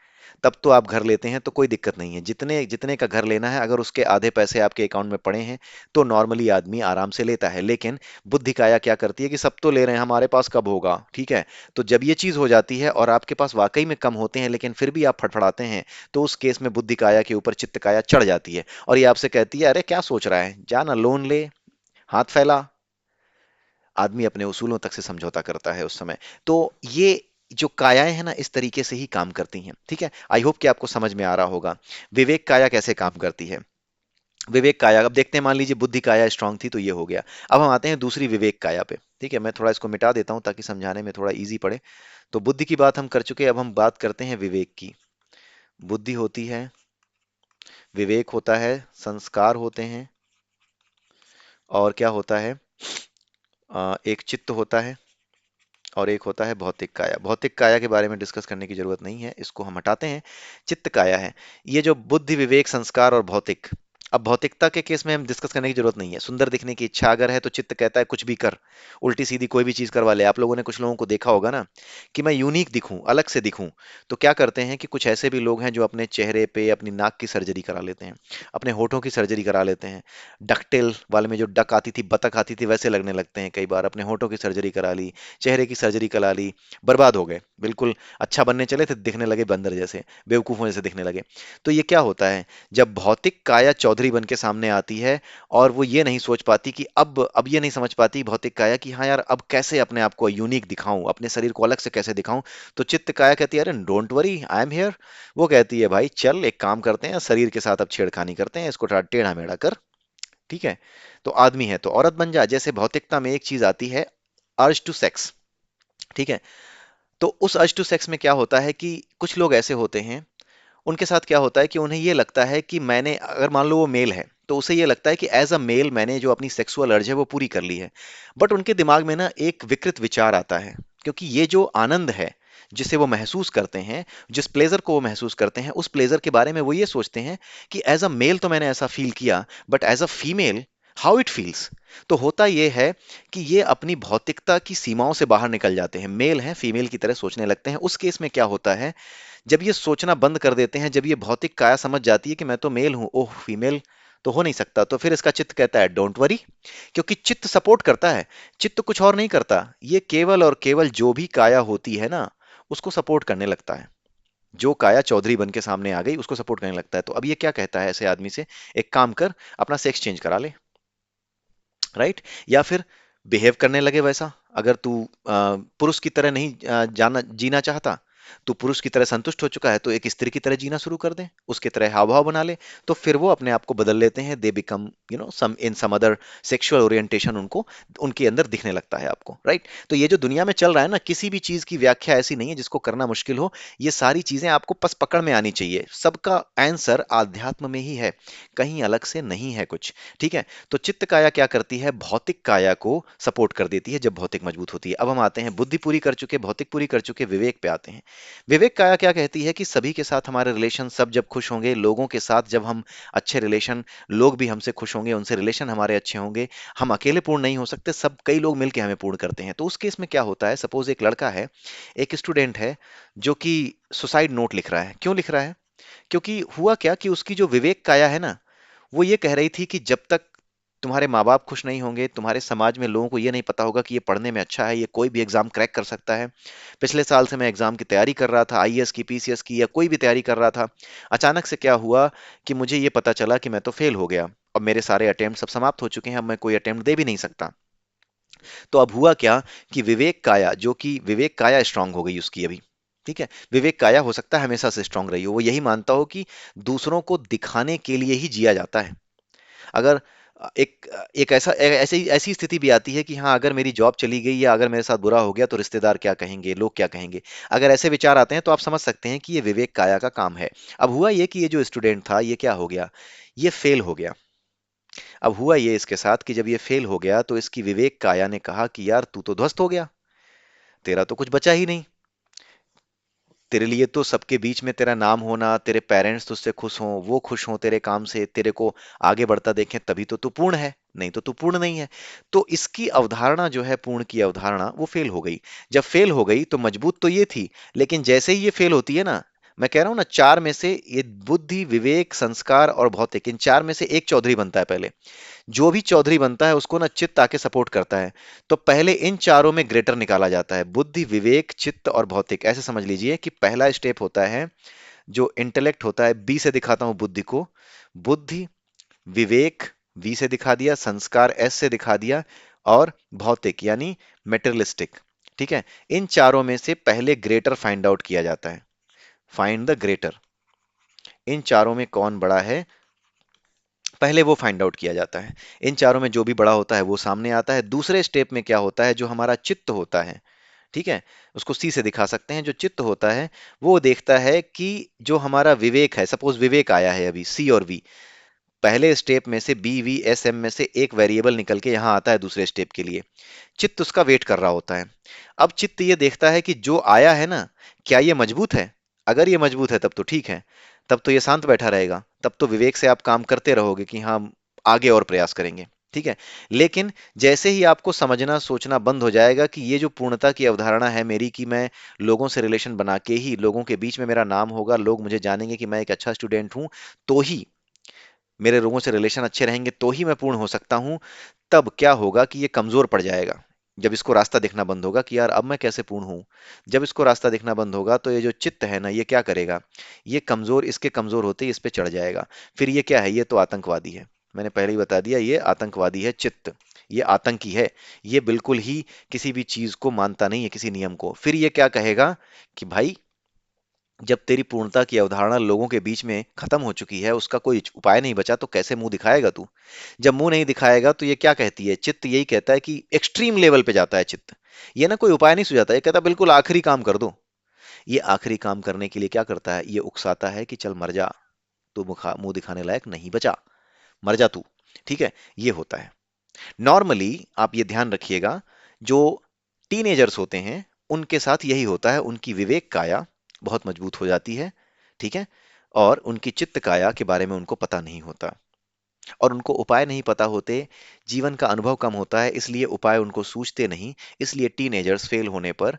Speaker 1: तब तो आप घर लेते हैं तो कोई दिक्कत नहीं है, जितने जितने का घर लेना है अगर उसके आधे पैसे आपके अकाउंट में पड़े हैं तो नॉर्मली आदमी आराम से लेता है। लेकिन बुद्धि काया क्या करती है कि सब तो ले रहे हैं, हमारे पास कब होगा, ठीक है। तो जब ये चीज हो जाती है और आपके पास वाकई में कम होते हैं लेकिन फिर भी आप फटफड़ाते हैं, तो उस केस में बुद्धि काया के ऊपर चित्त काया चढ़ जाती है और ये आपसे कहती है अरे क्या सोच रहा है, जा ना लोन ले, हाथ फैला। आदमी अपने उसूलों तक से समझौता करता है उस समय। तो ये जो कायाएं हैं ना, इस तरीके से ही काम करती हैं, ठीक है। आई होप कि आपको समझ में आ रहा होगा। विवेक काया कैसे काम करती है। विवेक काया अब देखते हैं, मान लीजिए बुद्धि काया स्ट्रांग थी तो ये हो गया। अब हम आते हैं दूसरी विवेक काया पे। ठीक है, मैं थोड़ा इसको मिटा देता हूं ताकि समझाने में थोड़ा इजी पड़े। तो बुद्धि की बात हम कर चुके, अब हम बात करते हैं विवेक की। बुद्धि होती है, विवेक होता है, संस्कार होते हैं, और क्या होता है, एक चित्त होता है, और एक होता है भौतिक काया। भौतिक काया के बारे में डिस्कस करने की जरूरत नहीं है, इसको हम हटाते हैं। चित्त काया है ये जो बुद्धि, विवेक, संस्कार और भौतिक। अब भौतिकता के केस में हम डिस्कस करने की जरूरत नहीं है। सुंदर दिखने की इच्छा अगर है तो चित्त कहता है कुछ भी कर, उल्टी सीधी कोई भी चीज करवा ले। आप लोगों ने कुछ लोगों को देखा होगा ना कि मैं यूनिक दिखूं, अलग से दिखूं, तो क्या करते हैं कि कुछ ऐसे भी लोग हैं जो अपने चेहरे पे अपनी नाक की सर्जरी करा लेते हैं, अपने होठों की सर्जरी करा लेते हैं। डकटेल वाले में जो डक आती थी, बतख आती थी, वैसे लगने लगते हैं कई बार। अपने होठों की सर्जरी करा ली, चेहरे की सर्जरी करा ली, बर्बाद हो गए बिल्कुल। अच्छा बनने चले थे, दिखने लगे बंदर जैसे, बेवकूफों जैसे दिखने लगे। तो ये क्या होता है, जब भौतिक काया चौधरी बन के सामने आती है और वो ये नहीं सोच पाती कि अब ये नहीं समझ पाती भौतिक काया कि हाँ यार, अब कैसे अपने आप को यूनिक दिखाऊं, अपने शरीर को अलग से कैसे दिखाऊं। तो चित्त काया कहती है अरे don't worry, I am here. वो कहती है भाई चल एक काम करते हैं, शरीर के साथ अब छेड़खानी करते हैं, इसको थोड़ा टेढ़ा मेढ़ा कर। ठीक है, तो आदमी है तो औरत बन जा। जैसे भौतिकता में एक चीज आती है, अर्ज टू सेक्स। ठीक है, तो उस अर्ज टू सेक्स में क्या होता है कि कुछ लोग ऐसे होते हैं, उनके साथ क्या होता है कि उन्हें ये लगता है कि मैंने, अगर मान लो वो मेल है, तो उसे ये लगता है कि एज अ मेल मैंने जो अपनी सेक्सुअल अर्ज है वो पूरी कर ली है। बट उनके दिमाग में ना एक विकृत विचार आता है, क्योंकि ये जो आनंद है जिसे वो महसूस करते हैं, जिस प्लेजर को वो महसूस करते हैं, उस प्लेजर के बारे में वो ये सोचते हैं कि एज अ मेल तो मैंने ऐसा फील किया, but as a female how it feels. तो होता ये है कि ये अपनी भौतिकता की सीमाओं से बाहर निकल जाते हैं, मेल हैं फीमेल की तरह सोचने लगते हैं। उस केस में क्या होता है, जब ये सोचना बंद कर देते हैं, जब ये भौतिक काया समझ जाती है कि मैं तो मेल हूं, ओह फीमेल तो हो नहीं सकता, तो फिर इसका चित्त कहता है डोंट वरी। क्योंकि चित्त सपोर्ट करता है, चित्त कुछ और नहीं करता, ये केवल और केवल जो भी काया होती है ना, उसको सपोर्ट करने लगता है। जो काया चौधरी बन के सामने आ गई उसको सपोर्ट करने लगता है। तो अब ये क्या कहता है ऐसे आदमी से, एक काम कर, अपना सेक्स चेंज करा ले, राइट? या फिर बिहेव करने लगे वैसा। अगर तू पुरुष की तरह नहीं जाना जीना चाहता, तू पुरुष की तरह संतुष्ट हो चुका है, तो एक स्त्री की तरह जीना शुरू कर दे, उसके तरह हाव भाव बना ले। तो फिर वो अपने आप को बदल लेते हैं, they become some in some other sexual orientation, उनको उनके अंदर दिखने लगता है आपको, राइट? तो ये जो दुनिया में चल रहा है ना, किसी भी चीज की व्याख्या ऐसी नहीं है जिसको करना मुश्किल हो। ये सारी चीजें आपको पस पकड़ में आनी चाहिए, सबका आंसर आध्यात्म में ही है, कहीं अलग से नहीं है कुछ। ठीक है, तो चित्त काया क्या करती है, भौतिक काया को सपोर्ट कर देती है जब भौतिक मजबूत होती है। अब हम आते हैं, बुद्धि पूरी कर चुके, भौतिक पूरी कर चुके, विवेक पे आते हैं। विवेक काया क्या कहती है कि सभी के साथ हमारे रिलेशन, सब जब खुश होंगे, लोगों के साथ जब हम अच्छे रिलेशन, लोग भी हमसे खुश होंगे, उनसे रिलेशन हमारे अच्छे होंगे। हम अकेले पूर्ण नहीं हो सकते, सब कई लोग मिलकर हमें पूर्ण करते हैं। तो उस केस में क्या होता है, सपोज एक लड़का है, एक स्टूडेंट है, जो कि सुसाइड नोट लिख रहा है। क्यों लिख रहा है? क्योंकि हुआ क्या कि उसकी जो विवेक काया है ना, वो ये कह रही थी कि जब तक तुम्हारे माँ बाप खुश नहीं होंगे, तुम्हारे समाज में लोगों को ये नहीं पता होगा कि ये पढ़ने में अच्छा है, ये कोई भी एग्जाम क्रैक कर सकता है। पिछले साल से मैं एग्जाम की तैयारी कर रहा था, आईएएस की, पीसीएस की, या कोई भी तैयारी कर रहा था। अचानक से क्या हुआ कि मुझे ये पता चला कि मैं तो फेल हो गया। अब मेरे सारे अटेम्प्ट सब समाप्त हो चुके हैं, अब मैं कोई अटेम्प्ट दे भी नहीं सकता। तो अब हुआ क्या कि विवेक काया, जो कि विवेक काया स्ट्रांग हो गई उसकी अभी। ठीक है, विवेक काया हो सकता है हमेशा से स्ट्रांग रही हो, वो यही मानता हो कि दूसरों को दिखाने के लिए ही जिया जाता है। अगर एक एक ऐसी ऐसी स्थिति भी आती है कि हाँ, अगर मेरी जॉब चली गई या अगर मेरे साथ बुरा हो गया तो रिश्तेदार क्या कहेंगे, लोग क्या कहेंगे। अगर ऐसे विचार आते हैं तो आप समझ सकते हैं कि ये विवेक काया का काम है। अब हुआ ये कि ये जो स्टूडेंट था, ये क्या हो गया, ये फेल हो गया। अब हुआ ये इसके साथ कि जब ये फेल हो गया तो इसकी विवेक काया ने कहा कि यार तू तो ध्वस्त हो गया, तेरा तो कुछ बचा ही नहीं। तेरे लिए तो सबके बीच में तेरा नाम होना, तेरे पेरेंट्स तुझसे खुश हों, वो खुश हों तेरे काम से, तेरे को आगे बढ़ता देखें, तभी तो तू पूर्ण है, नहीं तो तू पूर्ण नहीं है। तो इसकी अवधारणा जो है, पूर्ण की अवधारणा, वो फेल हो गई। जब फेल हो गई तो मजबूत तो ये थी, लेकिन जैसे ही ये फेल होती है ना, मैं कह रहा हूं ना, चार में से ये बुद्धि, विवेक, संस्कार और भौतिक, इन चार में से एक चौधरी बनता है पहले। जो भी चौधरी बनता है उसको ना चित्त आके सपोर्ट करता है। तो पहले इन चारों में ग्रेटर निकाला जाता है, बुद्धि, विवेक, चित्त और भौतिक। ऐसे समझ लीजिए कि पहला स्टेप होता है जो इंटेलेक्ट होता है, बी से दिखाता हूं बुद्धि को, बुद्धि, विवेक वी से दिखा दिया, संस्कार एस से दिखा दिया, और भौतिक यानी मेटेरियलिस्टिक। ठीक है, इन चारों में से पहले ग्रेटर फाइंड आउट किया जाता है, फाइंड द ग्रेटर। इन चारों में कौन बड़ा है, पहले वो फाइंड आउट किया जाता है। इन चारों में जो भी बड़ा होता है वो सामने आता है। दूसरे स्टेप में क्या होता है, जो हमारा चित्त होता है, ठीक है, उसको सी से दिखा सकते हैं। जो चित्त होता है वो देखता है कि जो हमारा विवेक है, सपोज विवेक आया है अभी सी और वी, पहले स्टेप में से बी वी एस एम में से एक वेरिएबल निकल के यहाँ आता है दूसरे स्टेप के लिए। चित्त उसका वेट कर रहा होता है। अब चित्त ये देखता है कि जो आया है ना, क्या ये मजबूत है? अगर ये मजबूत है तब तो ठीक है, तब तो ये शांत बैठा रहेगा, तब तो विवेक से आप काम करते रहोगे कि हाँ आगे और प्रयास करेंगे, ठीक है। लेकिन जैसे ही आपको समझना सोचना बंद हो जाएगा कि ये जो पूर्णता की अवधारणा है मेरी, कि मैं लोगों से रिलेशन बना के ही लोगों के बीच में मेरा नाम होगा, लोग मुझे जानेंगे कि मैं एक अच्छा स्टूडेंट हूं, तो ही मेरे लोगों से रिलेशन अच्छे रहेंगे, तो ही मैं पूर्ण हो सकता हूं, तब क्या होगा कि ये कमजोर पड़ जाएगा। जब इसको रास्ता दिखना बंद होगा कि यार अब मैं कैसे पूर्ण हूं, जब इसको रास्ता दिखना बंद होगा तो ये जो चित्त है ना, ये क्या करेगा, ये कमजोर, इसके कमजोर होते ही इस पे चढ़ जाएगा। फिर ये क्या है, ये तो आतंकवादी है। मैंने पहले ही बता दिया, ये आतंकवादी है चित्त, ये आतंकी है। ये बिल्कुल ही किसी भी चीज को मानता नहीं है, किसी नियम को। फिर ये क्या कहेगा कि भाई, जब तेरी पूर्णता की अवधारणा लोगों के बीच में खत्म हो चुकी है, उसका कोई उपाय नहीं बचा, तो कैसे मुंह दिखाएगा तू? जब मुंह नहीं दिखाएगा तो ये क्या कहती है, चित्त यही कहता है कि एक्सट्रीम लेवल पे जाता है चित्त। ये ना कोई उपाय नहीं सुझाता, ये कहता है बिल्कुल आखिरी काम कर दो। ये आखिरी काम करने के लिए क्या करता है, ये उकसाता है कि चल मर जा, तू मुंह दिखाने लायक नहीं बचा, मर जा तू, ठीक है। ये होता है नॉर्मली। आप ये ध्यान रखिएगा, जो टीनेजर्स होते हैं उनके साथ यही होता है, उनकी विवेक काया बहुत मजबूत हो जाती है, ठीक है, और उनकी चित्त काया के बारे में उनको पता नहीं होता, और उनको उपाय नहीं पता होते। जीवन का अनुभव कम होता है, इसलिए उपाय उनको सूझते नहीं। इसलिए टीनेजर्स फेल होने पर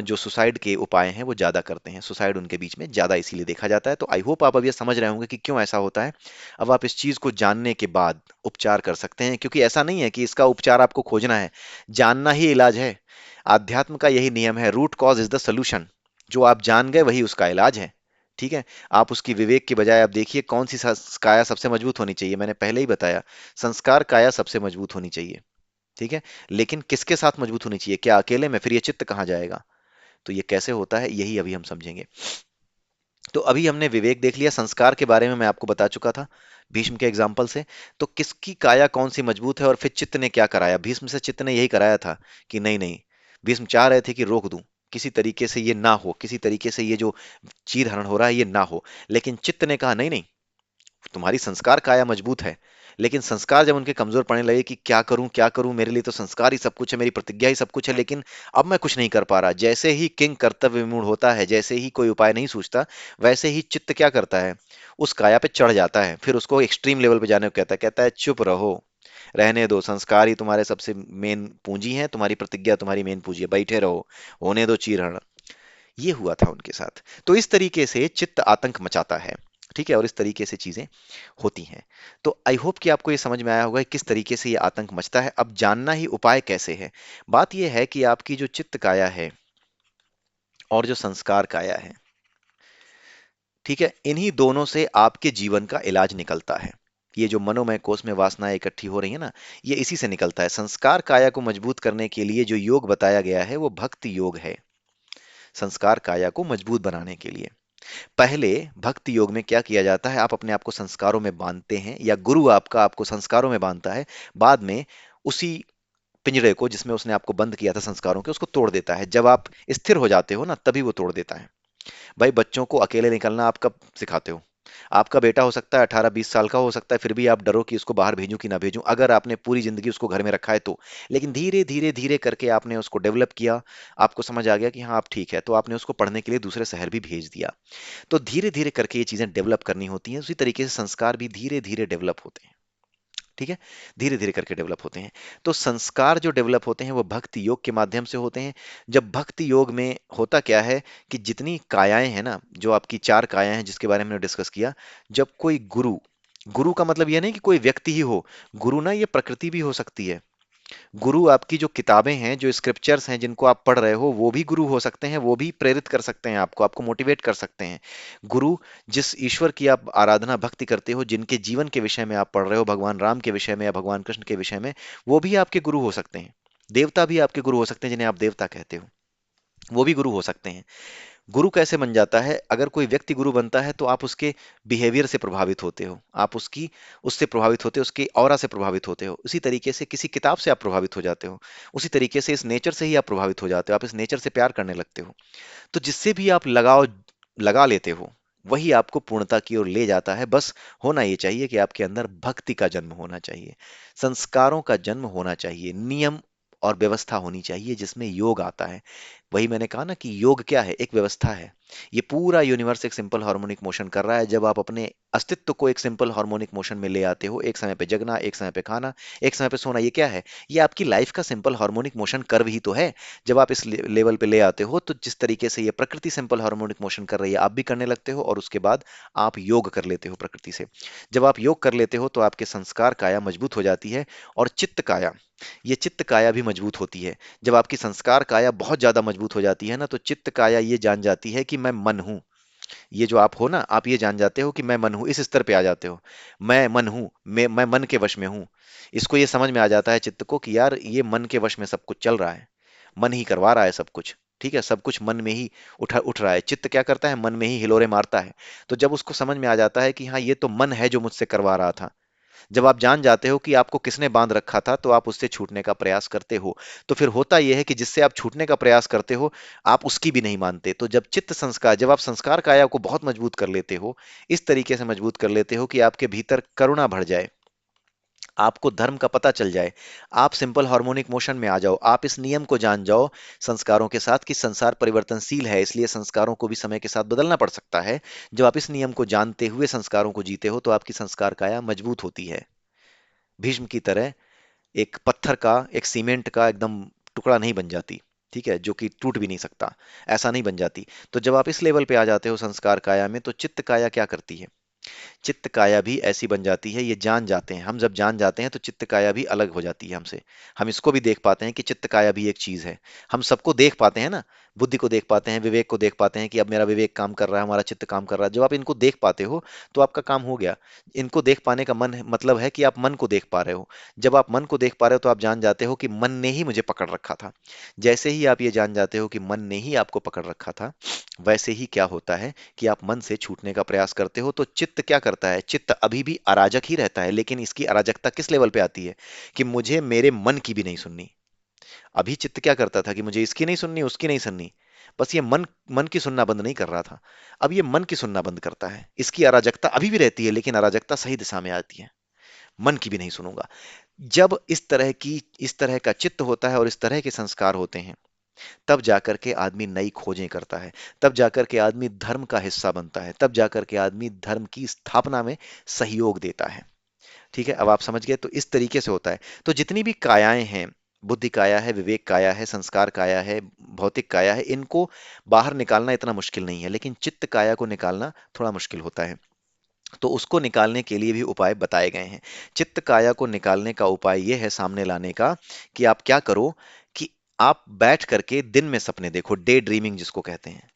Speaker 1: जो सुसाइड के उपाय हैं वो ज्यादा करते हैं, सुसाइड उनके बीच में ज्यादा इसीलिए देखा जाता है। तो आई होप आप अब ये समझ रहे होंगे कि क्यों ऐसा होता है। अब आप इस चीज को जानने के बाद उपचार कर सकते हैं, क्योंकि ऐसा नहीं है कि इसका उपचार आपको खोजना है, जानना ही इलाज है। आध्यात्म का यही नियम है, root cause is the solution. जो आप जान गए वही उसका इलाज है, ठीक है। आप उसकी विवेक की बजाय आप देखिए कौन सी काया सबसे मजबूत होनी चाहिए। मैंने पहले ही बताया, संस्कार काया सबसे मजबूत होनी चाहिए, ठीक है। लेकिन किसके साथ मजबूत होनी चाहिए, क्या अकेले में? फिर ये चित्त कहाँ जाएगा? तो ये कैसे होता है, यही अभी हम समझेंगे। तो अभी हमने विवेक देख लिया, संस्कार के बारे में मैं आपको बता चुका था भीष्म के एग्जाम्पल से। तो किसकी काया कौन सी मजबूत है, और फिर चित्त ने क्या कराया? भीष्म से चित्त ने यही कराया था कि नहीं नहीं, भीष्म चाह रहे थे कि रोक दूं, किसी तरीके से ये ना हो, किसी तरीके से ये जो चीर हरण हो रहा है ये ना हो। लेकिन चित्त ने कहा नहीं नहीं, तुम्हारी संस्कार काया मजबूत है। लेकिन संस्कार जब उनके कमजोर पड़ने लगे कि क्या करूं क्या करूं, मेरे लिए तो संस्कार ही सब कुछ है, मेरी प्रतिज्ञा ही सब कुछ है, लेकिन अब मैं कुछ नहीं कर पा रहा। जैसे ही किंग कर्तव्य विमूढ़ होता है, जैसे ही कोई उपाय नहीं सूझता, वैसे ही चित्त क्या करता है, उस काया पे चढ़ जाता है। फिर उसको एक्सट्रीम लेवल पे जाने को कहता है, चुप रहो, रहने दो, संस्कार ही तुम्हारे सबसे मेन पूंजी है, तुम्हारी प्रतिज्ञा तुम्हारी मेन पूंजी है, बैठे रहो, होने दो चीरहरण। ये हुआ था उनके साथ। तो इस तरीके से चित्त आतंक मचाता है, ठीक है, और इस तरीके से चीजें होती हैं। तो आई होप कि आपको ये समझ में आया होगा कि किस तरीके से ये आतंक मचता है। अब जानना ही उपाय कैसे है। बात ये है कि आपकी जो चित्त काया है और जो संस्कार काया है, ठीक है, इन्हीं दोनों से आपके जीवन का इलाज निकलता है। ये जो मनोमय कोष में वासनाएं इकट्ठी हो रही है ना, ये इसी से निकलता है। संस्कार काया को मजबूत करने के लिए जो योग बताया गया है वो भक्ति योग है, संस्कार काया को मजबूत बनाने के लिए। पहले भक्ति योग में क्या किया जाता है, आप अपने आप को संस्कारों में बांधते हैं, या गुरु आपका आपको संस्कारों में बांधता है। बाद में उसी पिंजरे को जिसमें उसने आपको बंद किया था संस्कारों के, उसको तोड़ देता है। जब आप स्थिर हो जाते हो ना, तभी वो तोड़ देता है। भाई बच्चों को अकेले निकलना आप कब सिखाते हो? आपका बेटा हो सकता है 18-20 साल का हो सकता है, फिर भी आप डरो कि उसको बाहर भेजूं कि ना भेजूं, अगर आपने पूरी जिंदगी उसको घर में रखा है तो। लेकिन धीरे धीरे धीरे करके आपने उसको डेवलप किया, आपको समझ आ गया कि हाँ आप ठीक है, तो आपने उसको पढ़ने के लिए दूसरे शहर भी भेज दिया। तो धीरे धीरे करके ये चीजें डेवलप करनी होती हैं। उसी तरीके से संस्कार भी धीरे धीरे डेवलप होते हैं, ठीक है, धीरे धीरे करके डेवलप होते हैं। तो संस्कार जो डेवलप होते हैं वो भक्ति योग के माध्यम से होते हैं। जब भक्ति योग में होता क्या है कि जितनी कायाएं हैं ना, जो आपकी चार कायाएं हैं जिसके बारे में हमने डिस्कस किया, जब कोई गुरु, गुरु का मतलब यह नहीं कि कोई व्यक्ति ही हो, गुरु ना ये प्रकृति भी हो सकती है। गुरु आपकी जो किताबें हैं, जो स्क्रिप्चर्स हैं जिनको आप पढ़ रहे हो, वो भी गुरु हो सकते हैं, वो भी प्रेरित कर सकते हैं आपको, आपको मोटिवेट कर सकते हैं। गुरु, जिस ईश्वर की आप आराधना भक्ति करते हो, जिनके जीवन के विषय में आप पढ़ रहे हो, भगवान राम के विषय में या भगवान कृष्ण के विषय में, वो भी आपके गुरु हो सकते हैं। देवता भी आपके गुरु हो सकते हैं, जिन्हें आप देवता कहते हो। वो भी गुरु हो सकते हैं। गुरु कैसे बन जाता है? अगर कोई व्यक्ति गुरु बनता है तो आप उसके बिहेवियर से प्रभावित होते हो, आप उसकी उससे प्रभावित होते हो, उसकी ऑरा से प्रभावित होते हो। उसी तरीके से किसी किताब से आप प्रभावित हो जाते हो, उसी तरीके से इस नेचर से ही आप प्रभावित हो जाते हो, आप इस नेचर से प्यार करने लगते हो। तो जिससे भी आप लगाव लगा लेते हो, वही आपको पूर्णता की ओर ले जाता है। बस होना ये चाहिए कि आपके अंदर भक्ति का जन्म होना चाहिए, संस्कारों का जन्म होना चाहिए, नियम और व्यवस्था होनी चाहिए, जिसमें योग आता है। वही मैंने कहा ना कि योग क्या है? एक व्यवस्था है। ये पूरा यूनिवर्स एक सिंपल हार्मोनिक मोशन कर रहा है। जब आप अपने अस्तित्व को एक सिंपल हार्मोनिक मोशन में ले आते हो, एक समय पे जगना, एक समय पे खाना, एक समय पे सोना, ये क्या है? ये आपकी लाइफ का सिंपल हार्मोनिक मोशन कर्व ही तो है। जब आप इस लेवल पे ले आते हो, तो जिस तरीके से ये प्रकृति सिंपल हार्मोनिक मोशन कर रही है, आप भी करने लगते हो, और उसके बाद आप योग कर लेते हो प्रकृति से। जब आप योग कर लेते हो तो आपके संस्कार काया मजबूत हो जाती है, और चित्त काया, ये चित्त काया भी मजबूत होती है। जब आपकी संस्कार काया बहुत ज्यादा मजबूत हो जाती है ना, तो चित्त काया ये जान जाती है कि मैं मन हूं। ये जो आप हो ना, आप ये जान जाते हो कि मैं मन हूं, इस स्तर पे आ जाते हो। मैं मन हूं, मैं मन के वश में हूं। इसको ये समझ में आ जाता है चित्त को कि यार ये मन के वश में सब कुछ चल रहा है, मन ही करवा रहा है सब कुछ। ठीक है, सब कुछ मन में ही उठ रहा है। चित्त क्या करता है? मन में ही हिलोरे मारता है। तो जब उसको समझ में आ जाता है कि हाँ, ये तो मन है जो मुझसे करवा रहा था, जब आप जान जाते हो कि आपको किसने बांध रखा था, तो आप उससे छूटने का प्रयास करते हो। तो फिर होता यह है कि जिससे आप छूटने का प्रयास करते हो, आप उसकी भी नहीं मानते। तो जब चित्त संस्कार, जब आप संस्कार काया को बहुत मजबूत कर लेते हो, इस तरीके से मजबूत कर लेते हो कि आपके भीतर करुणा भर जाए, आपको धर्म का पता चल जाए, आप सिंपल हार्मोनिक मोशन में आ जाओ, आप इस नियम को जान जाओ संस्कारों के साथ कि संसार परिवर्तनशील है, इसलिए संस्कारों को भी समय के साथ बदलना पड़ सकता है। जब आप इस नियम को जानते हुए संस्कारों को जीते हो, तो आपकी संस्कार काया मजबूत होती है। भीष्म की तरह एक पत्थर का, एक सीमेंट का एकदम टुकड़ा नहीं बन जाती, ठीक है, जो कि टूट भी नहीं सकता, ऐसा नहीं बन जाती। तो जब आप इस लेवल पे आ जाते हो संस्कार काया में, तो चित्त काया क्या करती है? चित्त काया भी ऐसी बन जाती है, ये जान जाते हैं हम, जब जान जाते हैं तो चित्त काया भी अलग हो जाती है हमसे। हम इसको भी देख पाते हैं कि चित्त काया भी एक चीज है। हम सबको देख पाते हैं ना, बुद्धि को देख पाते हैं, विवेक को देख पाते हैं कि अब मेरा विवेक काम कर रहा है, हमारा चित्त काम कर रहा है। जब आप इनको देख पाते हो, तो आपका काम हो गया। इनको देख पाने का मतलब है कि आप मन को देख पा रहे हो। जब आप मन को देख पा रहे हो, तो आप जान जाते हो कि मन ने ही मुझे पकड़ रखा था। जैसे ही आप ये जान जाते हो कि मन ने ही आपको पकड़ रखा था, वैसे ही क्या होता है कि आप मन से छूटने का प्रयास करते हो। तो चित्त क्या करता है? चित्त अभी भी अराजक ही रहता है, लेकिन इसकी अराजकता किस लेवल पे आती है? कि मुझे मेरे मन की भी नहीं सुननी। अभी चित्त क्या करता था कि मुझे इसकी नहीं सुननी, उसकी नहीं सुननी, बस ये मन, मन की सुनना बंद नहीं कर रहा था। अब ये मन की सुनना बंद करता है। इसकी अराजकता अभी भी रहती है, लेकिन अराजकता सही दिशा में आती है। मन की भी नहीं सुनूंगा। जब इस तरह का चित्त होता है और इस तरह के संस्कार होते हैं, तब जाकर के आदमी नई खोजें करता है, तब जाकर के आदमी धर्म का हिस्सा बनता है, तब जाकर के आदमी धर्म की स्थापना में सहयोग देता है। ठीक है, अब आप समझ गए। तो इस तरीके से होता है। तो जितनी भी कायाएं हैं, बुद्धि काया है, विवेक काया है, संस्कार काया है, भौतिक काया है, इनको बाहर निकालना इतना मुश्किल नहीं है, लेकिन चित्त काया को निकालना थोड़ा मुश्किल होता है। तो उसको निकालने के लिए भी उपाय बताए गए हैं। चित्त काया को निकालने का उपाय यह है सामने लाने का, कि आप क्या करो, कि आप बैठ करके दिन में सपने देखो, डे ड्रीमिंग जिसको कहते हैं।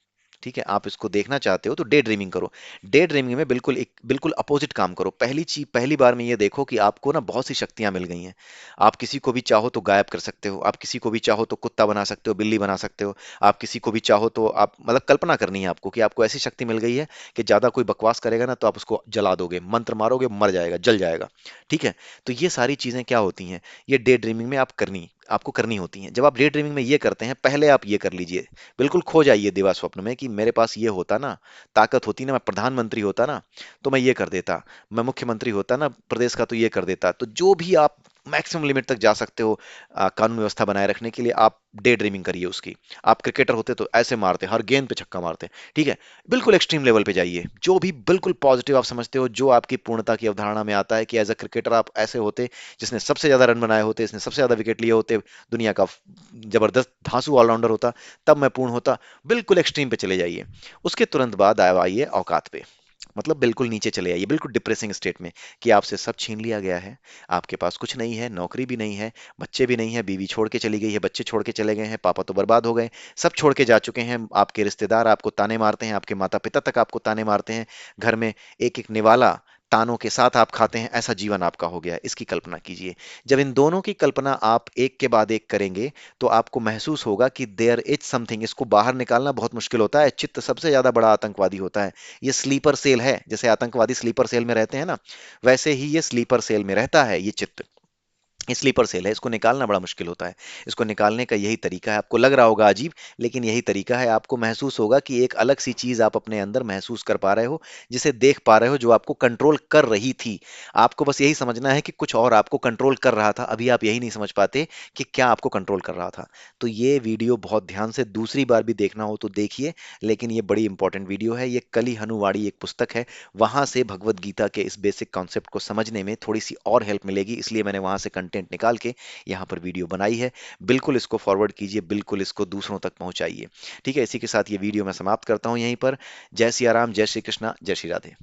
Speaker 1: ठीक है, आप इसको देखना चाहते हो तो डे ड्रीमिंग करो। डे ड्रीमिंग में बिल्कुल अपोजिट काम करो। पहली बार में ये देखो कि आपको ना बहुत सी शक्तियां मिल गई हैं। आप किसी को भी चाहो तो गायब कर सकते हो, आप किसी को भी चाहो तो कुत्ता बना सकते हो, बिल्ली बना सकते हो। आप किसी को भी चाहो तो, आप मतलब कल्पना करनी है आपको कि आपको ऐसी शक्ति मिल गई है कि ज्यादा कोई बकवास करेगा ना, तो आप उसको जला दोगे, मंत्र मारोगे, मर जाएगा, जल जाएगा। ठीक है, तो ये सारी चीजें क्या होती हैं? ये डे ड्रीमिंग में आपको करनी होती हैं। जब आप डे ड्रीमिंग में ये करते हैं, पहले आप ये कर लीजिए, बिल्कुल खो जाइए दिवा स्वप्न में कि मेरे पास ये होता ना, ताकत होती ना, मैं प्रधानमंत्री होता ना, तो मैं ये कर देता, मैं मुख्यमंत्री होता ना प्रदेश का, तो ये कर देता। तो जो भी आप मैक्सिमम लिमिट तक जा सकते हो कानून व्यवस्था बनाए रखने के लिए, आप डे ड्रीमिंग करिए उसकी। आप क्रिकेटर होते तो ऐसे मारते, हर गेंद पे छक्का मारते। ठीक है, बिल्कुल एक्सट्रीम लेवल पे जाइए, जो भी बिल्कुल पॉजिटिव आप समझते हो, जो आपकी पूर्णता की अवधारणा में आता है कि एज अ क्रिकेटर आप ऐसे होते, जिसने सबसे ज्यादा रन बनाए होते, जिसने सबसे ज्यादा विकेट लिए होते, दुनिया का जबरदस्त धांसू ऑलराउंडर होता, तब मैं पूर्ण होता। बिल्कुल एक्सट्रीम पे चले जाइए। उसके तुरंत बाद आइए औकात पे, मतलब बिल्कुल नीचे चले आइए, बिल्कुल डिप्रेसिंग स्टेट में, कि आपसे सब छीन लिया गया है, आपके पास कुछ नहीं है, नौकरी भी नहीं है, बच्चे भी नहीं है, बीवी छोड़ के चली गई है, बच्चे छोड़ के चले गए हैं, पापा तो बर्बाद हो गए, सब छोड़ के जा चुके हैं, आपके रिश्तेदार आपको ताने मारते हैं, आपके माता पिता तक आपको ताने मारते हैं, घर में एक एक निवाला तानों के साथ आप खाते हैं, ऐसा जीवन आपका हो गया है, इसकी कल्पना कीजिए। जब इन दोनों की कल्पना आप एक के बाद एक करेंगे तो आपको महसूस होगा कि देयर इज समथिंग, इसको बाहर निकालना बहुत मुश्किल होता है। चित्त सबसे ज्यादा बड़ा आतंकवादी होता है। ये स्लीपर सेल है, जैसे आतंकवादी स्लीपर सेल में रहते हैं ना, वैसे ही ये स्लीपर सेल में रहता है ये चित्त। स्लीपर सेल है, इसको निकालना बड़ा मुश्किल होता है। इसको निकालने का यही तरीका है। आपको लग रहा होगा अजीब, लेकिन यही तरीका है। आपको महसूस होगा कि एक अलग सी चीज आप अपने अंदर महसूस कर पा रहे हो, जिसे देख पा रहे हो, जो आपको कंट्रोल कर रही थी। आपको बस यही समझना है कि कुछ और आपको कंट्रोल कर रहा था, अभी आप यही नहीं समझ पाते कि क्या आपको कंट्रोल कर रहा था। तो ये वीडियो बहुत ध्यान से दूसरी बार भी देखना हो तो देखिए, लेकिन ये बड़ी इंपॉर्टेंट वीडियो है। ये कली हनुवाड़ी एक पुस्तक है, वहां से भगवत गीता के इस बेसिक कॉन्सेप्ट को समझने में थोड़ी सी और हेल्प मिलेगी, इसलिए मैंने वहां से कंटेंट निकाल के यहाँ पर वीडियो बनाई है। बिल्कुल इसको फॉरवर्ड कीजिए, बिल्कुल इसको दूसरों तक पहुंचाइए। ठीक है, इसी के साथ ये वीडियो मैं समाप्त करता हूँ यहीं पर। जय सिया राम, जय श्री कृष्णा, जय श्री राधे।